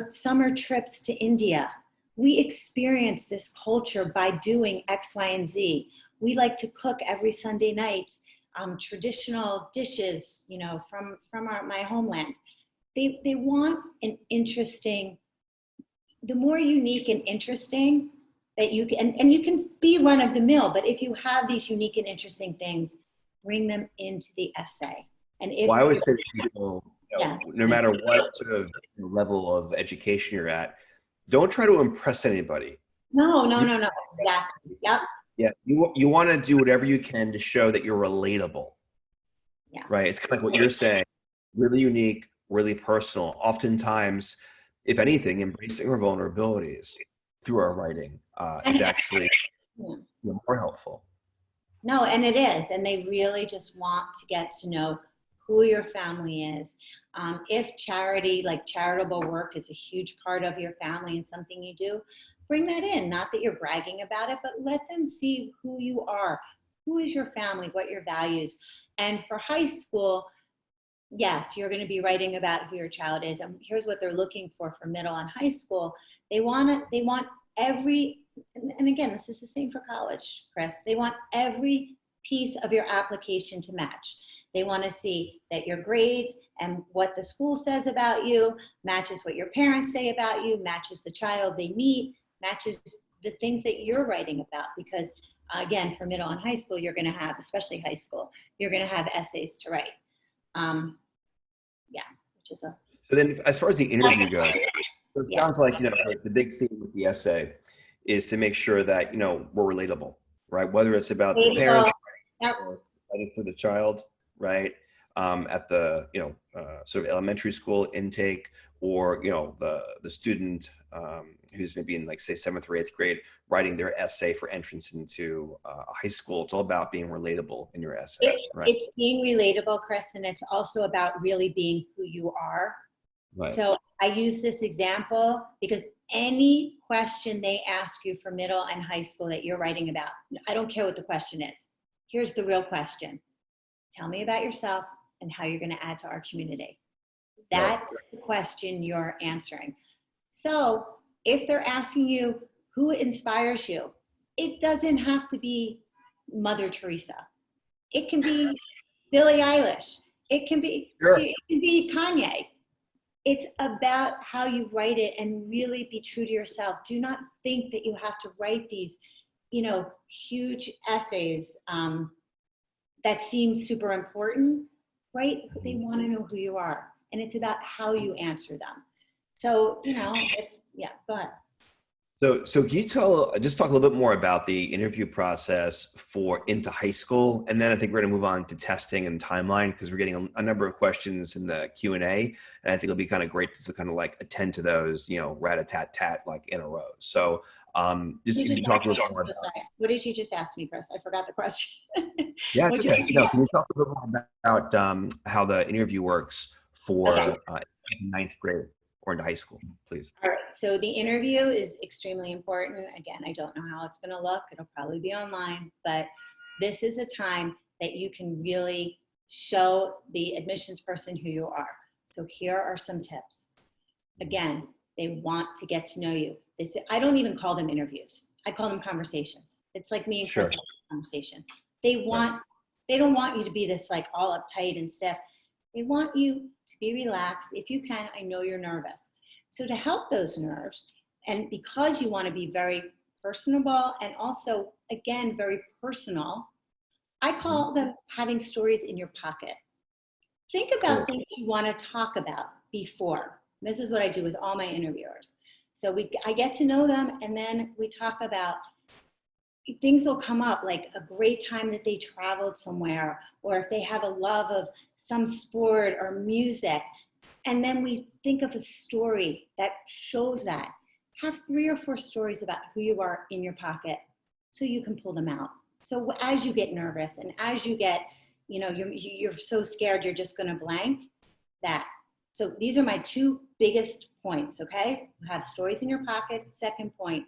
summer trips to India, we experience this culture by doing X, Y, and Z. We like to cook every Sunday nights, traditional dishes, you know, from my homeland. They want an interesting, the more unique and interesting that you can, and you can be run of the mill, but if you have these unique and interesting things, bring them into the essay. And if I always say to people, you know, no matter what sort of level of education you're at, don't try to impress anybody. No, exactly. Yep. Yeah, you want to do whatever you can to show that you're relatable. Yeah. Right. It's kind of like what you're saying, really unique, really personal. Oftentimes, if anything, embracing our vulnerabilities through our writing is actually more helpful. No, and it is. And they really just want to get to know who your family is. If charity, like charitable work, is a huge part of your family and something you do, bring that in. Not that you're bragging about it, but let them see who you are. Who is your family? What your values? And for high school, yes, you're going to be writing about who your child is. And here's what they're looking for middle and high school. They want every, and again, this is the same for college, Chris. They want every piece of your application to match. They want to see that your grades and what the school says about you matches what your parents say about you, matches the child they meet, matches the things that you're writing about. Because again, for middle and high school, you're going to have, especially high school, you're going to have essays to write. Which is a. So then, as far as the interview goes, it sounds like, you know, the big theme with the essay is to make sure that, you know, we're relatable, right? Whether it's about the parents or writing for the child, right? At the, you know, sort of elementary school intake, or, you know, the student who's maybe in, like, say, 7th or 8th grade, writing their essay for entrance into high school. It's all about being relatable in your essay, right? It's being relatable, Chris, and it's also about really being who you are. Right. So I use this example because any question they ask you for middle and high school that you're writing about, I don't care what the question is. Here's the real question. Tell me about yourself and how you're going to add to our community. That's the question you're answering. So if they're asking you who inspires you, it doesn't have to be Mother Teresa. It can be Billie Eilish. It can be, it can be Kanye. It's about how you write it and really be true to yourself. Do not think that you have to write these, you know, huge essays that seem super important, right? They want to know who you are. And it's about how you answer them. So, you know, go ahead. So can you just talk a little bit more about the interview process for into high school? And then I think we're going to move on to testing and timeline, because we're getting a number of questions in the Q&A. And I think it'll be kind of great to kind of like attend to those, you know, rat-a-tat-tat, like in a row. So just talk a little more about what did you just ask me, Chris? I forgot the question. Yeah, it's okay. You know, can you talk a little more about how the interview works for 9th grade or into high school, please? All right. So the interview is extremely important. Again, I don't know how it's going to look. It'll probably be online, but this is a time that you can really show the admissions person who you are. So here are some tips. Again, they want to get to know you. I don't even call them interviews. I call them conversations. It's like me and Chris having a conversation. They don't want you to be this like all uptight and stiff. They want you to be relaxed. If you can, I know you're nervous. So to help those nerves, and because you want to be very personable and also, again, very personal, I call them having stories in your pocket. Think about things you want to talk about before. This is what I do with all my interviewers. So I get to know them, and then we talk about things will come up, like a great time that they traveled somewhere, or if they have a love of some sport or music. And then we think of a story that shows that. Have 3 or 4 stories about who you are in your pocket so you can pull them out. So as you get nervous and as you get, you're so scared you're just going to blank that. So these are my 2 biggest points, okay? Have stories in your pocket. Second point,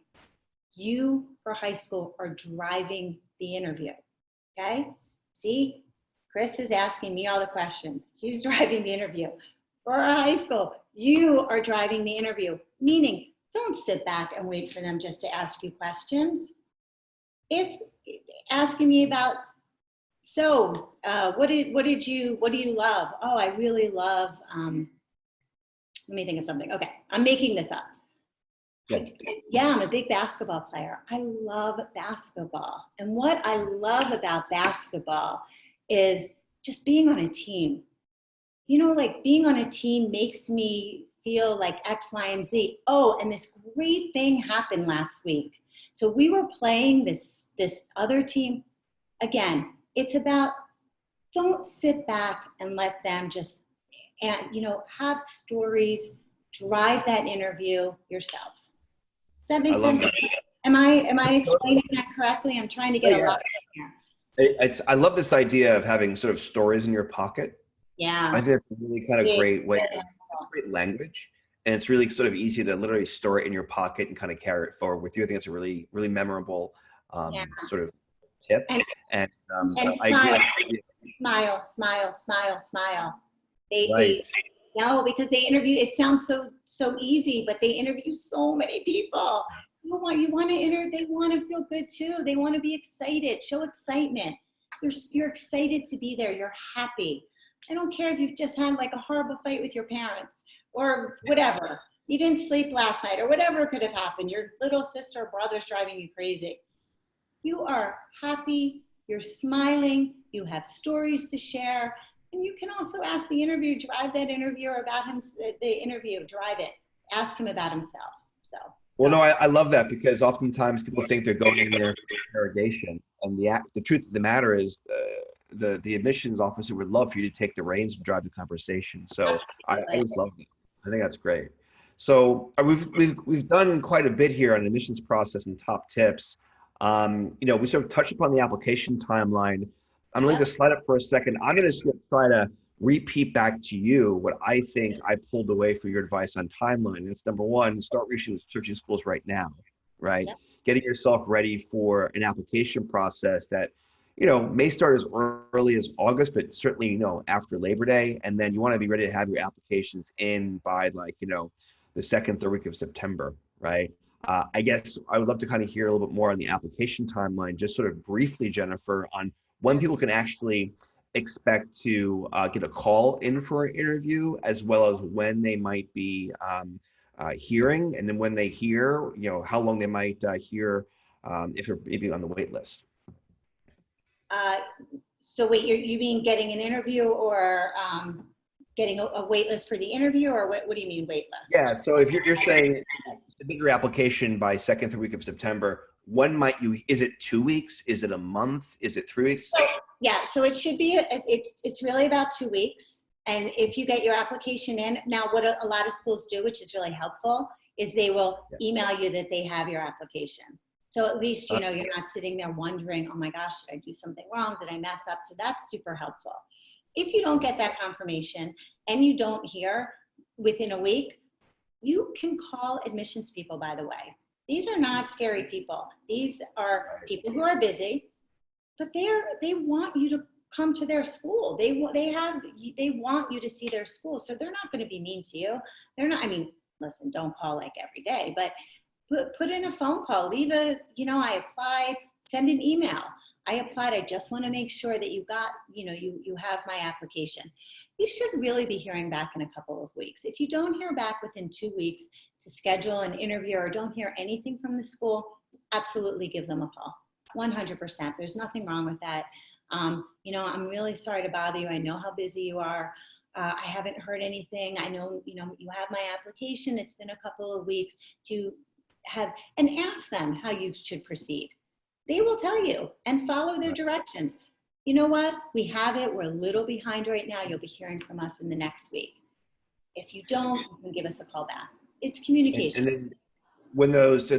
you for high school are driving the interview, okay? See, Chris is asking me all the questions. He's driving the interview. For high school, you are driving the interview, meaning don't sit back and wait for them just to ask you questions. If asking me about, so what do you love? Oh, I really love, let me think of something. Okay, I'm making this up. Yeah, I'm a big basketball player. I love basketball. And what I love about basketball is just being on a team. Like being on a team makes me feel like X, Y, and Z. Oh, and this great thing happened last week. So we were playing this other team. Again, it's about, don't sit back and let them just, have stories, drive that interview yourself. Does that make sense? Am I explaining that correctly? I'm trying to get a lot here. I love this idea of having sort of stories in your pocket. Yeah. I think it's a really kind of great way. It's great language, and it's really sort of easy to literally store it in your pocket and kind of carry it forward with you. I think it's a really, really memorable sort of tip. And smile, smile, smile, smile, smile. No, because they interview, it sounds so easy, but they interview so many people. They want to feel good too. They want to be excited. Show excitement. You're excited to be there. You're happy. I don't care if you've just had like a horrible fight with your parents or whatever. You didn't sleep last night or whatever could have happened. Your little sister or brother's driving you crazy. You are happy. You're smiling. You have stories to share. And you can also ask the interview, drive that interviewer about him, the interview, drive it. Ask him about himself. So. Well, no, I love that, because oftentimes people think they're going in there for interrogation, and the truth of the matter is the admissions officer would love for you to take the reins and drive the conversation. So I always love that. I think that's great. So we've done quite a bit here on admissions process and top tips. We sort of touched upon the application timeline. I'm going to slide up for a second. I'm going to try to repeat back to you what I think I pulled away for your advice on timeline. That's number 1, start searching schools right now, right? Yeah. Getting yourself ready for an application process that, may start as early as August, but certainly, after Labor Day. And then you want to be ready to have your applications in by the second, third week of September, right? I guess I would love to kind of hear a little bit more on the application timeline, just sort of briefly, Jennifer, on when people can actually expect to get a call in for an interview, as well as when they might be hearing, and then when they hear, how long they might hear if they're maybe on the wait list. So wait, you mean getting an interview or getting a wait list for the interview, or what do you mean wait list? Yeah, so if you're saying submit your application by second, third week of September, when might is it 2 weeks? Is it a month? Is it 3 weeks? So it should be, it's really about 2 weeks. And if you get your application in, now what a lot of schools do, which is really helpful, is they will email you that they have your application. So at least, you're not sitting there wondering, oh my gosh, did I do something wrong? Did I mess up? So that's super helpful. If you don't get that confirmation and you don't hear within a week, you can call admissions people, by the way. These are not scary people. These are people who are busy, but they want you to come to their school. They want you to see their school. So they're not going to be mean to you. They're not, listen, don't call like every day, but put in a phone call, leave I applied, send an email. I applied. I just want to make sure that you got, you have my application. You should really be hearing back in a couple of weeks. If you don't hear back within 2 weeks to schedule an interview or don't hear anything from the school, absolutely give them a call. 100%. There's nothing wrong with that. I'm really sorry to bother you. I know how busy you are. I haven't heard anything. I know, you have my application. It's been a couple of weeks and ask them how you should proceed. They will tell you and follow their directions. You know what? We have it. We're a little behind right now. You'll be hearing from us in the next week. If you don't, you can give us a call back. It's communication. And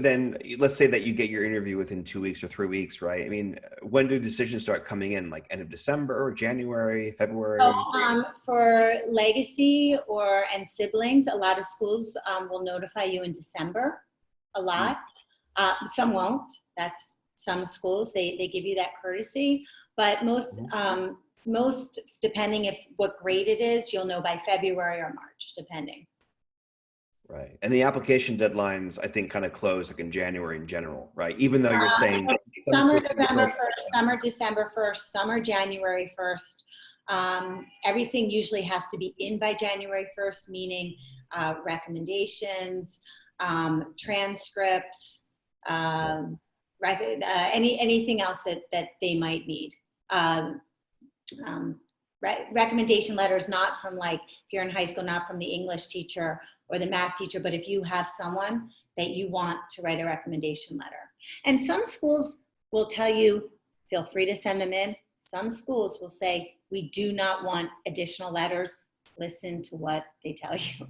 then let's say that you get your interview within 2 weeks or 3 weeks, right? I mean, when do decisions start coming in? Like end of December, January, February? For legacy and siblings, a lot of schools will notify you in December. A lot. Some won't. That's some schools. They give you that courtesy. But most, depending what grade it is, you'll know by February or March, depending. Right. And the application deadlines, I think, kind of close like in January in general, right? Even though you're saying some are November 1st, some are December 1st, some are January 1st. Everything usually has to be in by January 1st, meaning recommendations, transcripts, anything else that they might need. Recommendation letters, not from, like, if you're in high school, not from the English teacher or the math teacher, but if you have someone that you want to write a recommendation letter. And some schools will tell you, feel free to send them in. Some schools will say, we do not want additional letters. Listen to what they tell you.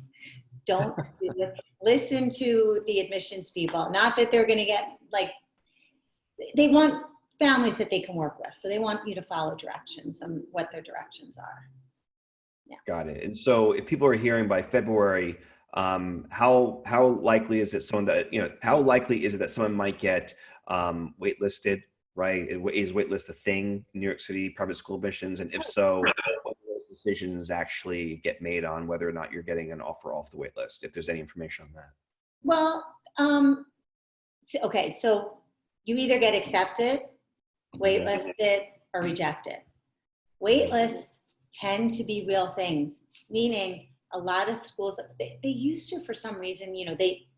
Don't do it. Listen to the admissions people. Not that they're going to get, they want families that they can work with. So they want you to follow directions on what their directions are. Yeah. Got it. And so if people are hearing by February, how likely is it that someone might get waitlisted, right? Is waitlist a thing in New York City private school admissions? And if so, what do those decisions actually get made on whether or not you're getting an offer off the waitlist, if there's any information on that? Well, okay, so you either get accepted, waitlisted, or rejected. Waitlists tend to be real things, meaning a lot of schools, they used to, for some reason, they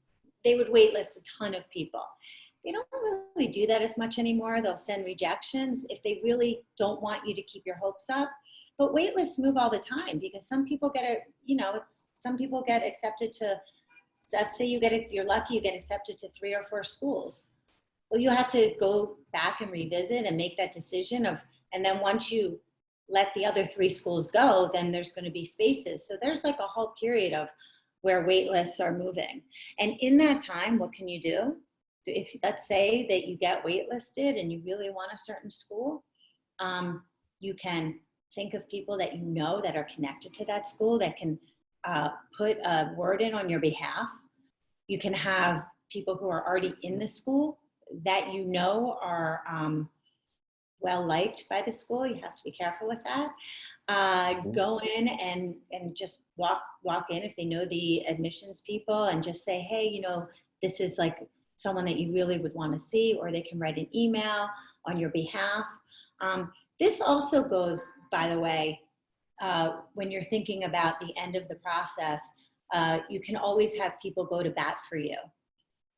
would waitlist a ton of people. They don't really do that as much anymore. They'll send rejections if they really don't want you to keep your hopes up. But waitlists move all the time because some people some people get accepted to, let's say you're lucky, you get accepted to 3 or 4 schools. Well, you have to go back and revisit and make that decision and then once you let the other 3 schools go, then there's going to be spaces. So there's like a whole period of where wait lists are moving. And in that time, what can you do? If let's say that you get waitlisted and you really want a certain school, you can think of people that you know that are connected to that school that can put a word in on your behalf. You can have people who are already in the school that you know are well liked by the school. You have to be careful with that. Go in and just walk in if they know the admissions people and just say, hey, this is like someone that you really would want to see, or they can write an email on your behalf. This also goes, by the way, when you're thinking about the end of the process, you can always have people go to bat for you.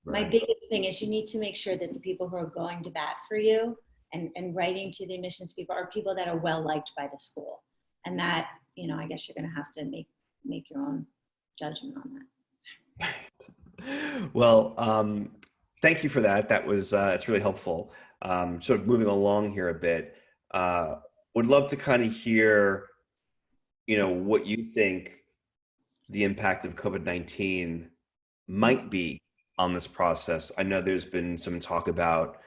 Right. My biggest thing is you need to make sure that the people who are going to bat for you and writing to the admissions people are people that are well liked by the school. And that, I guess you're going to have to make your own judgment on that. Well, thank you for that. That was, it's really helpful. Sort of moving along here a bit, would love to kind of hear, what you think the impact of COVID-19 might be on this process. I know there's been some talk about,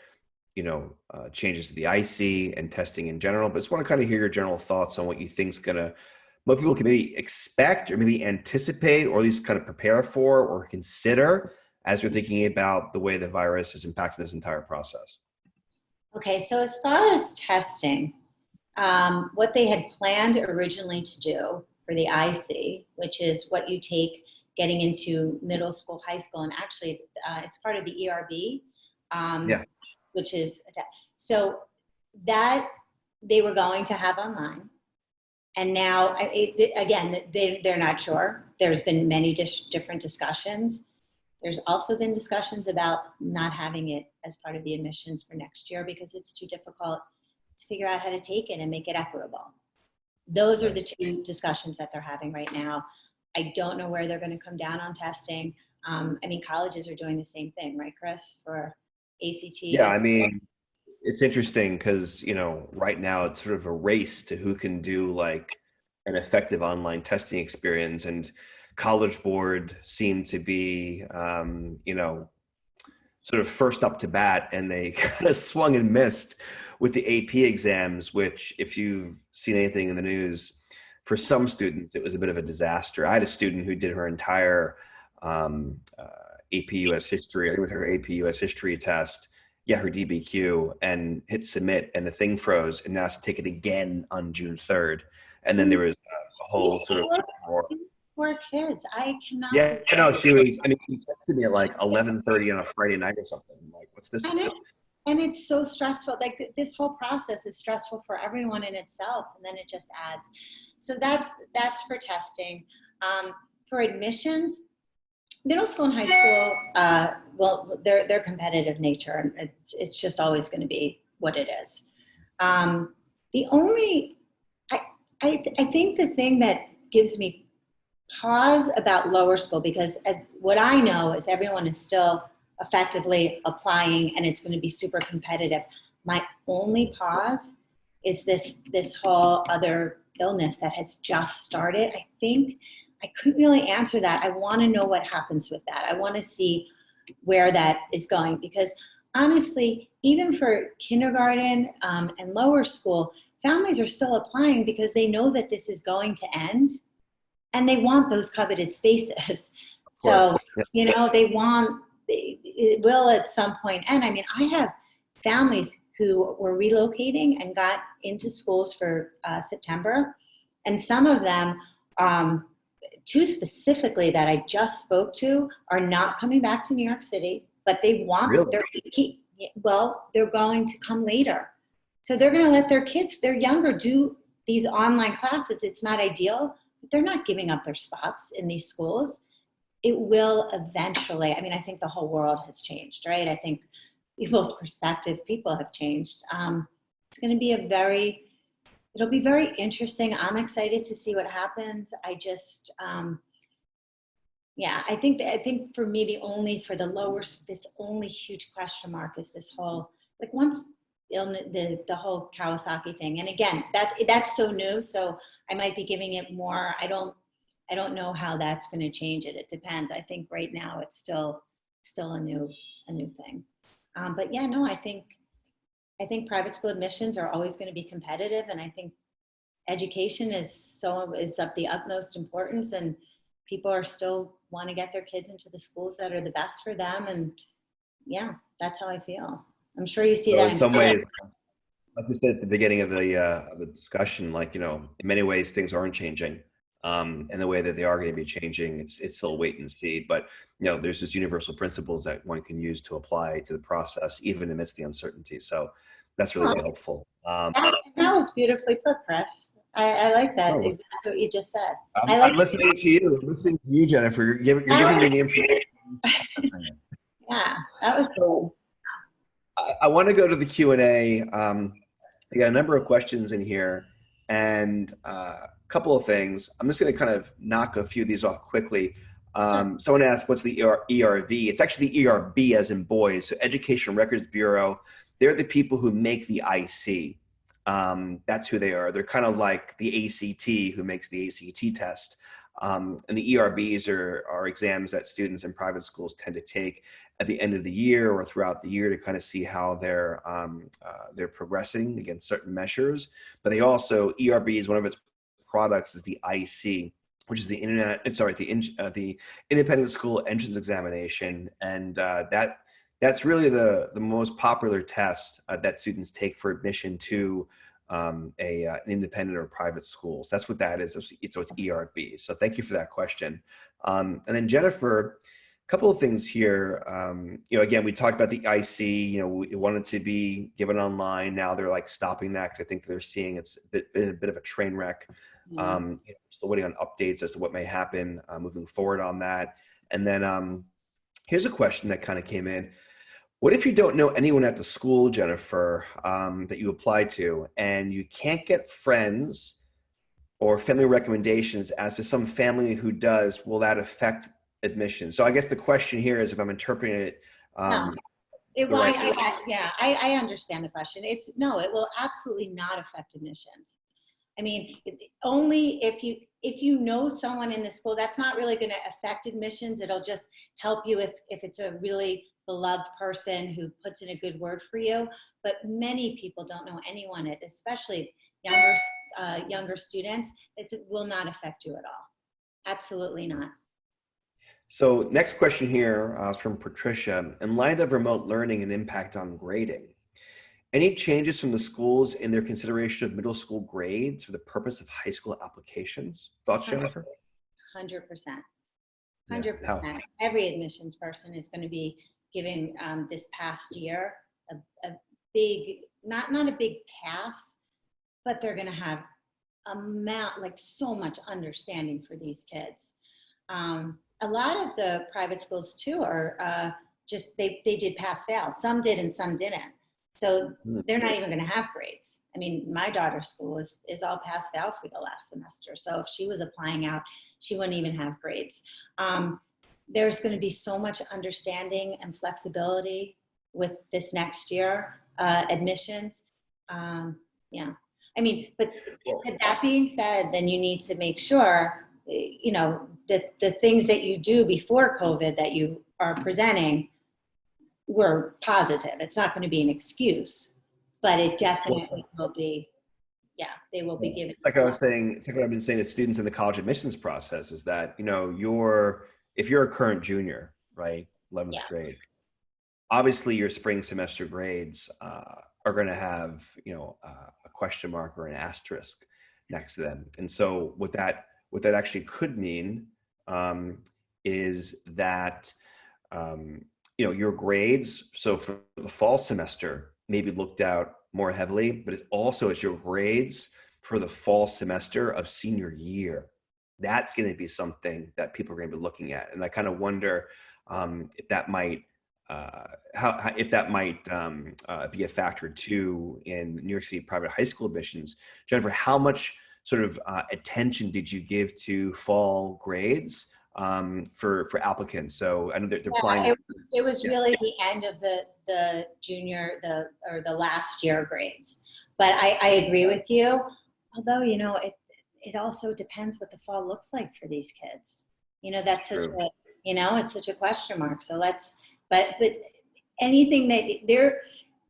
changes to the IC and testing in general, but just want to kind of hear your general thoughts on what you think is what people can maybe expect or maybe anticipate, or at least kind of prepare for or consider as you're thinking about the way the virus is impacting this entire process. Okay, so as far as testing, what they had planned originally to do for the IC, which is what you take getting into middle school, high school, and actually it's part of the ERB, which is, so that they were going to have online. And now, again, they're not sure. There's been many different discussions. There's also been discussions about not having it as part of the admissions for next year because it's too difficult to figure out how to take it and make it equitable. Those are the two discussions that they're having right now. I don't know where they're going to come down on testing. I mean, colleges are doing the same thing, right, Chris, for ACT? Yeah, I mean, it's interesting because, you know, right now it's sort of a race to who can do like an effective online testing experience, and College Board seemed to be, you know, sort of first up to bat, and they kind of swung and missed with the AP exams, which if you've seen anything in the news, for some students, it was a bit of a disaster. I had a student who did her entire AP US history, I think it was her AP US history test, her DBQ, and hit submit, and the thing froze, and now has to take it again on June 3rd. And then there was a whole sort of poor kids. I cannot. Yeah, I know she was. I mean, she texted me at like 11:30 on a Friday night or something. I'm like, what's this? And it's so stressful. Like this whole process is stressful for everyone in itself, and then it just adds. So that's for testing. For admissions, middle school and high school, well, they're competitive nature, and it's just always going to be what it is. The only, I think the thing that gives me pause about lower school, because as what I know is everyone is still effectively applying and it's going to be super competitive. My only pause is this whole other illness that has just started. I think I couldn't really answer that. I want to know what happens with that. I want to see where that is going, because honestly, even for kindergarten and lower school, families are still applying because they know that this is going to end. And they want those coveted spaces. So, you know, it will at some point end. I mean, I have families who were relocating and got into schools for September. And some of them, two specifically that I just spoke to, are not coming back to New York City, but they want they're going to come later. So they're going to let their kids, they're younger, do these online classes. It's not ideal. They're not giving up their spots in these schools. It will eventually, I mean, I think the whole world has changed, right? I think people's perspective, people have changed. It's going to be it'll be very interesting. I'm excited to see what happens. I just, I think for me, for the lower, this only huge question mark is this whole, like once the whole Kawasaki thing. And again, that's so new. So I might be giving it more. I don't know how that's going to change it. It depends. I think right now it's still a new thing. But yeah, no, I think private school admissions are always going to be competitive, and I think education is of the utmost importance, and people are still want to get their kids into the schools that are the best for them. And yeah, that's how I feel. I'm sure you see that in some ways. Like we said at the beginning of the discussion, like, you know, in many ways things aren't changing, and the way that they are going to be changing, it's still wait and see. But you know, there's just universal principles that one can use to apply to the process, even amidst the uncertainty. So that's really helpful. That was beautifully put, Chris. I like that. Exactly what you just said. I'm listening to you. I'm listening to you, Jennifer. You're giving me the information. Yeah, that was cool. I want to go to the Q&A. We got a number of questions in here, and a couple of things. I'm just going to kind of knock a few of these off quickly. Someone asked, what's the ERV? It's actually the ERB as in boys. So Education Records Bureau, they're the people who make the IC. That's who they are. They're kind of like the ACT who makes the ACT test. And the ERBs are exams that students in private schools tend to take at the end of the year or throughout the year to kind of see how they're progressing against certain measures. But they also, ERBs, one of its products is the IC, which is the Independent School Entrance Examination, and that's really the most popular test that students take for admission to an independent or private schools. That's what that is. So it's ERB. So thank you for that question. And then Jennifer couple of things here. Again, we talked about the IC, we wanted to be given online. Now they're like stopping that because I think they're seeing it's been a bit of a train wreck. Still waiting on updates as to what may happen moving forward on that. And then here's a question that kind of came in. What if you don't know anyone at the school, Jennifer, that you applied to, and you can't get friends or family recommendations as to some family who does? Will that affect admission? So I guess the question here is, if I'm interpreting it, No. I understand the question. No, it will absolutely not affect admissions. I mean, only if you know someone in the school. That's not really going to affect admissions. It'll just help you if it's a really beloved person who puts in a good word for you. But many people don't know anyone, especially younger students. It will not affect you at all. Absolutely not. So next question here is from Patricia. In light of remote learning and impact on grading, any changes from the schools in their consideration of middle school grades for the purpose of high school applications? Thoughts, Jennifer? 100%. 100%. Every admissions person is going to be given this past year a big, not a big pass, but they're going to have so much understanding for these kids. A lot of the private schools too are they did pass fail. Some did and some didn't. So they're not even going to have grades. I mean, my daughter's school is all pass fail for the last semester. So if she was applying out, she wouldn't even have grades. There's going to be so much understanding and flexibility with this next year admissions. Yeah. I mean, but that being said, then you need to make sure, the things that you do before COVID that you are presenting were positive. It's not going to be an excuse, but it definitely will be. Yeah, they will be given. Like I was saying, it's like what I've been saying to students in the college admissions process is that, if you're a current junior, right, 11th grade, obviously your spring semester grades are going to have, a question mark or an asterisk next to them. And so what that actually could mean is that, your grades, so for the fall semester, maybe looked out more heavily, but it also is your grades for the fall semester of senior year. That's going to be something that people are going to be looking at. And I kind of wonder if that might be a factor too in New York City private high school admissions. Jennifer, how much sort of attention did you give to fall grades for applicants? So I know they're applying. It was really the end of the junior, or the last year grades. But I agree with you. Although, it also depends what the fall looks like for these kids. That's such a, it's such a question mark. So but anything that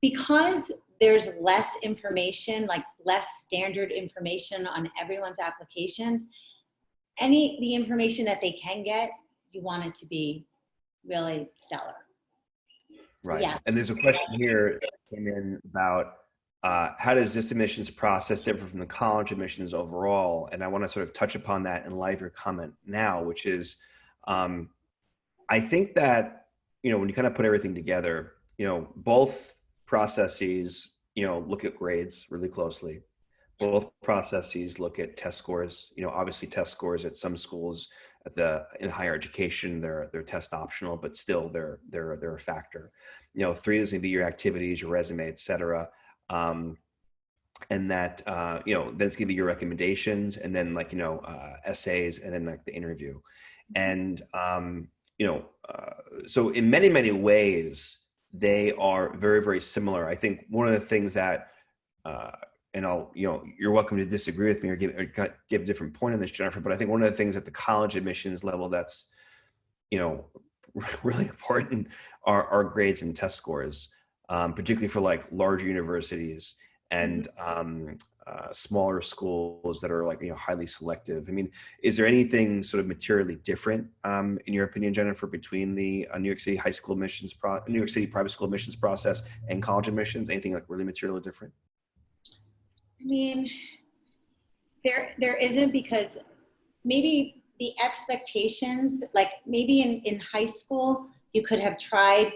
because there's less information, like less standard information on everyone's applications, the information that they can get, you want it to be really stellar. Right. Yeah. And there's a question here that came in about how does this admissions process differ from the college admissions overall? And I want to sort of touch upon that in light of your comment now, which is, I think that, when you kind of put everything together, both processes, look at grades really closely. Both processes look at test scores. Obviously test scores at some schools in higher education, they're test optional, but still they're a factor. 3 is going to be your activities, your resume, et cetera. And that, then it's going to be your recommendations, and then essays, and then the interview. And, so in many, many ways, they are very, very similar. I think one of the things that, and you're welcome to disagree with me or give a different point on this, Jennifer, but I think one of the things at the college admissions level that's, really important are grades and test scores, particularly for larger universities and smaller schools that are highly selective. I mean, is there anything sort of materially different, in your opinion, Jennifer, between the New York City New York City private school admissions process and college admissions? Anything really materially different? I mean, there isn't, because maybe the expectations, like maybe in high school, you could have tried.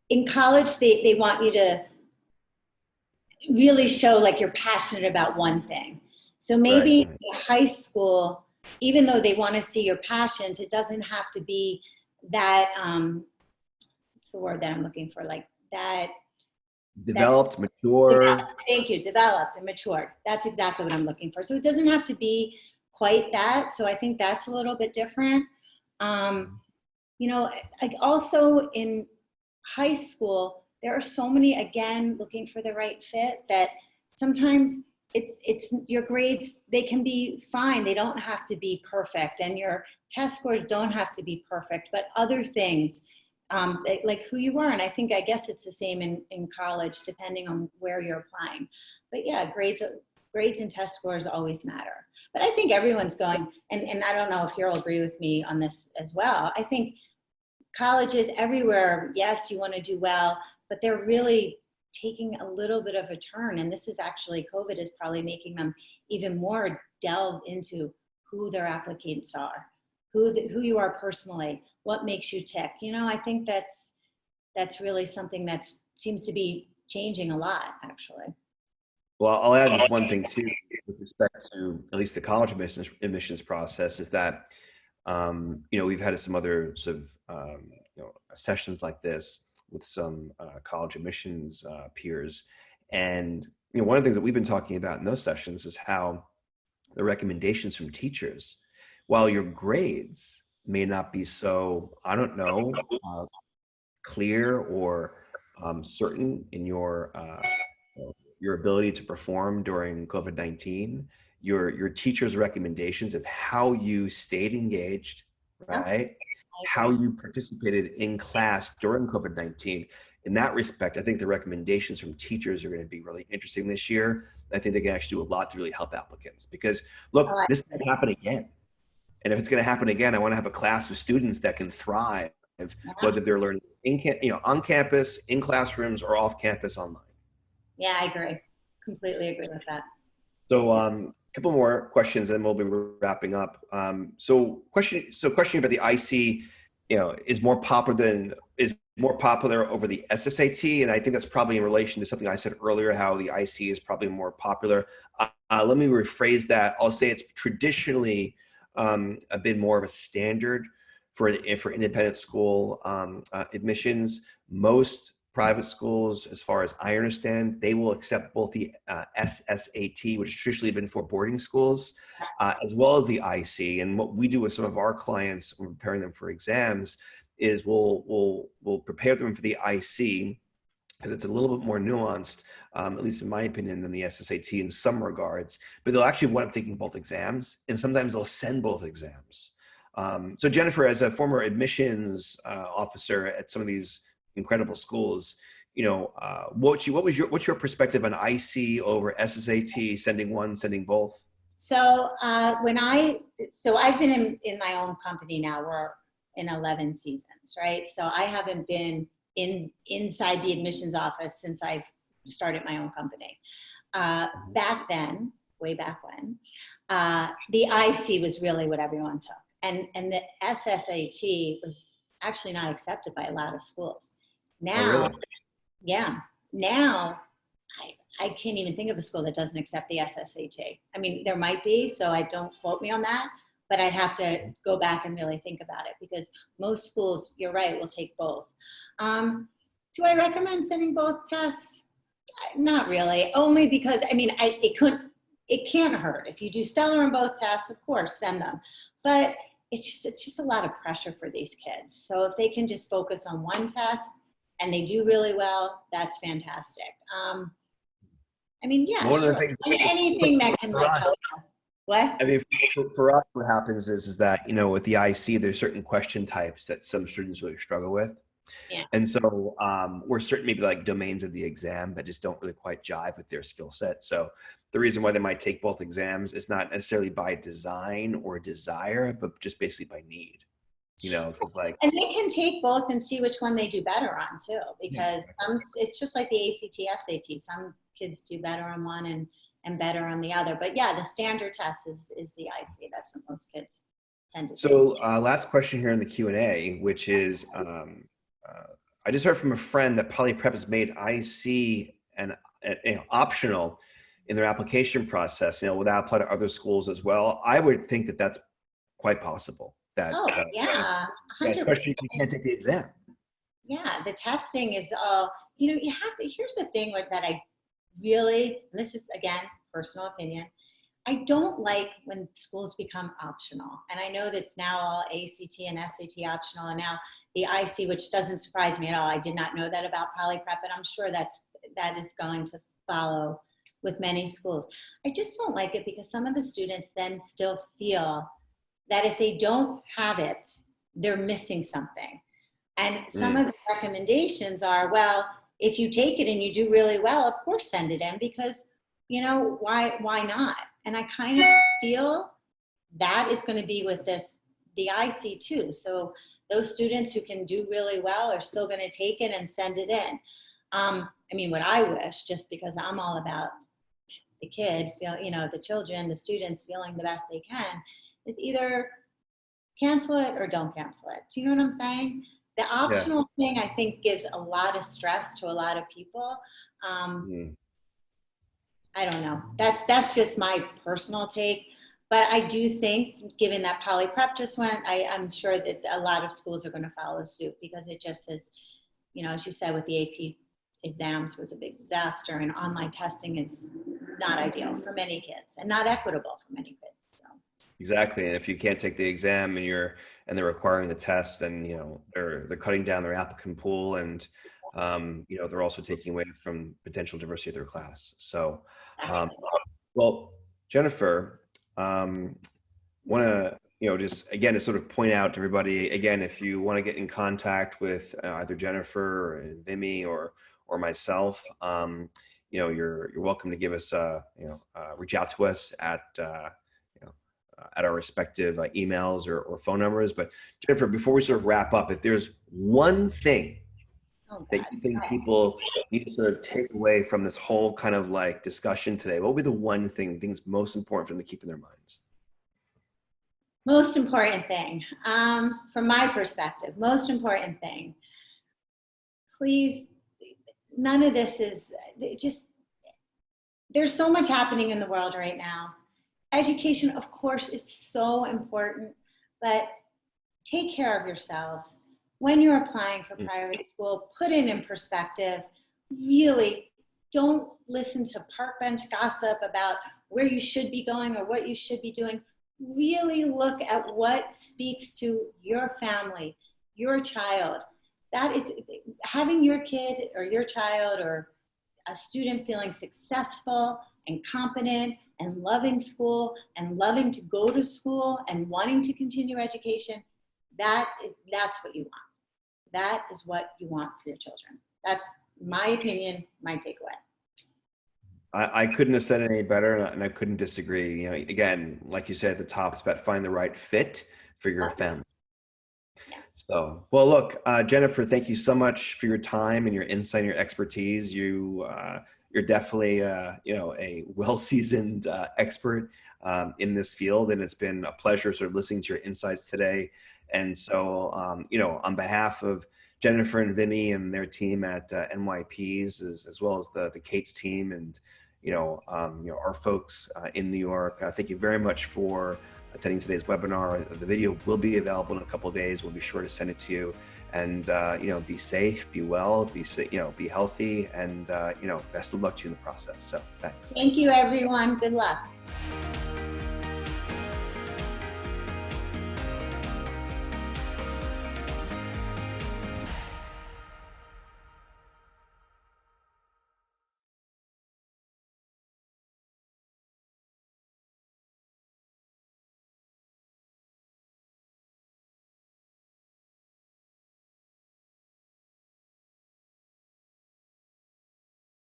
In college, they want you to really show like you're passionate about one thing. So maybe Right. in high school, even though they want to see your passions, it doesn't have to be that, what's the word that I'm looking for? Like that. Developed, mature. Thank you, developed and matured. That's exactly what I'm looking for. So it doesn't have to be quite that. So I think that's a little bit different. You know, like also in high school, there are so many, again, looking for the right fit, that sometimes it's your grades, they can be fine. They don't have to be perfect, and your test scores don't have to be perfect, but other things, like who you are. And I guess it's the same in college, depending on where you're applying. But yeah, grades and test scores always matter. But I think everyone's going, and I don't know if you'll agree with me on this as well. I think colleges everywhere, yes, you want to do well, but they're really taking a little bit of a turn. And this is actually, COVID is probably making them even more delve into who their applicants are, who you are personally, what makes you tick. You know, I think that's really something that seems to be changing a lot, actually. Well, I'll add just one thing too, with respect to at least the college admissions process, is that you know, we've had some other sort of you know, sessions like this with some college admissions peers, and you know, one of the things that we've been talking about in those sessions is how the recommendations from teachers, while your grades may not be so, I don't know, clear or certain in your ability to perform during COVID-19, your teacher's recommendations of how you stayed engaged, right? How you participated in class during COVID-19. In that respect, I think the recommendations from teachers are going to be really interesting this year. I think they can actually do a lot to really help applicants, because look, this can happen again. And if it's going to happen again, I want to have a class of students that can thrive, whether they're learning on campus, in classrooms, or off campus online. Yeah, I agree. Completely agree with that. So a couple more questions and we'll be wrapping up. So question about the IC, you know, is more popular over the SSAT. And I think that's probably in relation to something I said earlier, how the IC is probably more popular. Let me rephrase that. I'll say it's traditionally a bit more of a standard for independent school admissions. Most private schools, as far as I understand, they will accept both the SSAT, which has traditionally been for boarding schools, as well as the IC. And what we do with some of our clients when we're preparing them for exams is we'll prepare them for the IC, because it's a little bit more nuanced, at least in my opinion, than the SSAT in some regards. But they'll actually wind up taking both exams, and sometimes they'll send both exams. So Jennifer, as a former admissions officer at some of these incredible schools, you know, what's your perspective on IC over SSAT, sending one, sending both? So I've been in my own company now. We're in 11 seasons, right? So I haven't been inside the admissions office since I've started my own company. Back then, way back when, the IC was really what everyone took, and the SSAT was actually not accepted by a lot of schools. Now, oh, really? Yeah, now I can't even think of a school that doesn't accept the SSAT. I mean, there might be, so I don't quote me on that, but I'd have to go back and really think about it, because most schools, you're right, will take both. Do I recommend sending both tests? Not really, only because, I mean, it can't hurt. If you do stellar on both tests, of course, send them. But it's just a lot of pressure for these kids. So if they can just focus on one test and they do really well, that's fantastic. I mean, yeah, One sure. of the things, Anything that can like help. What? I mean, for us, what happens is that, you know, with the IC, there's certain question types that some students really struggle with. Yeah. And so we're certain maybe like domains of the exam that just don't really quite jive with their skill set. So the reason why they might take both exams is not necessarily by design or desire, but just basically by need. You know, because like, and they can take both and see which one they do better on too, because it's just like the ACT, SAT. Some kids do better on one and better on the other. But yeah, the standard test is the IC. That's what most kids So last question here in the Q&A, which is, I just heard from a friend that Poly Prep has made IC and optional in their application process. Will that apply to other schools as well? I would think that that's quite possible. That, yeah, especially if you can't take the exam. Yeah, the testing is all, you have to, here's the thing that I really, and this is again, personal opinion, I don't like when schools become optional. And I know that's now all ACT and SAT optional, and now the IC, which doesn't surprise me at all. I did not know that about Poly Prep, and I'm sure that is going to follow with many schools. I just don't like it because some of the students then still feel that if they don't have it, they're missing something. And some of the recommendations are, well, if you take it and you do really well, of course send it in, because why not? And I kind of feel that is going to be with the IC too. So those students who can do really well are still going to take it and send it in. I mean, what I wish, just because I'm all about the kid, the children, the students feeling the best they can, is either cancel it or don't cancel it. Do you know what I'm saying? The optional thing, I think, gives a lot of stress to a lot of people. I don't know. That's just my personal take. But I do think, given that Poly Prep just went, I'm sure that a lot of schools are going to follow suit, because it just is, as you said, with the AP exams was a big disaster, and online testing is not ideal for many kids and not equitable for many kids. So. Exactly, and if you can't take the exam and they're requiring the test, then they're cutting down their applicant pool, and they're also taking away from potential diversity of their class. So, well, Jennifer, want to just again to sort of point out to everybody again, if you want to get in contact with either Jennifer or Vimy or myself, you're welcome to give us reach out to us at our respective emails or phone numbers. But Jennifer, before we sort of wrap up, if there's one thing that you think people need to sort of take away from this whole kind of discussion today, what would be the one thing you think is most important for them to keep in their minds? Most important thing, from my perspective, most important thing, please, none of this is just, there's so much happening in the world right now. Education, of course, is so important, but take care of yourselves. When you're applying for private school, put it in perspective. Really, don't listen to park bench gossip about where you should be going or what you should be doing. Really look at what speaks to your family, your child. That is, having your kid or your child or a student feeling successful and competent and loving school and loving to go to school and wanting to continue education, that's what you want. That is what you want for your children. That's my opinion, my takeaway. I couldn't have said it any better, and I couldn't disagree. Again, like you said at the top, it's about finding the right fit for your family. Yeah. So, well, look, Jennifer, thank you so much for your time and your insight and your expertise. You're definitely, a well-seasoned expert in this field, and it's been a pleasure sort of listening to your insights today. And so, on behalf of Jennifer and Vimy and their team at NYPs, as well as the CATES team and, our folks in New York, thank you very much for attending today's webinar. The video will be available in a couple of days. We'll be sure to send it to you. And, be safe, be well, be healthy, and, best of luck to you in the process. So thanks. Thank you, everyone. Good luck.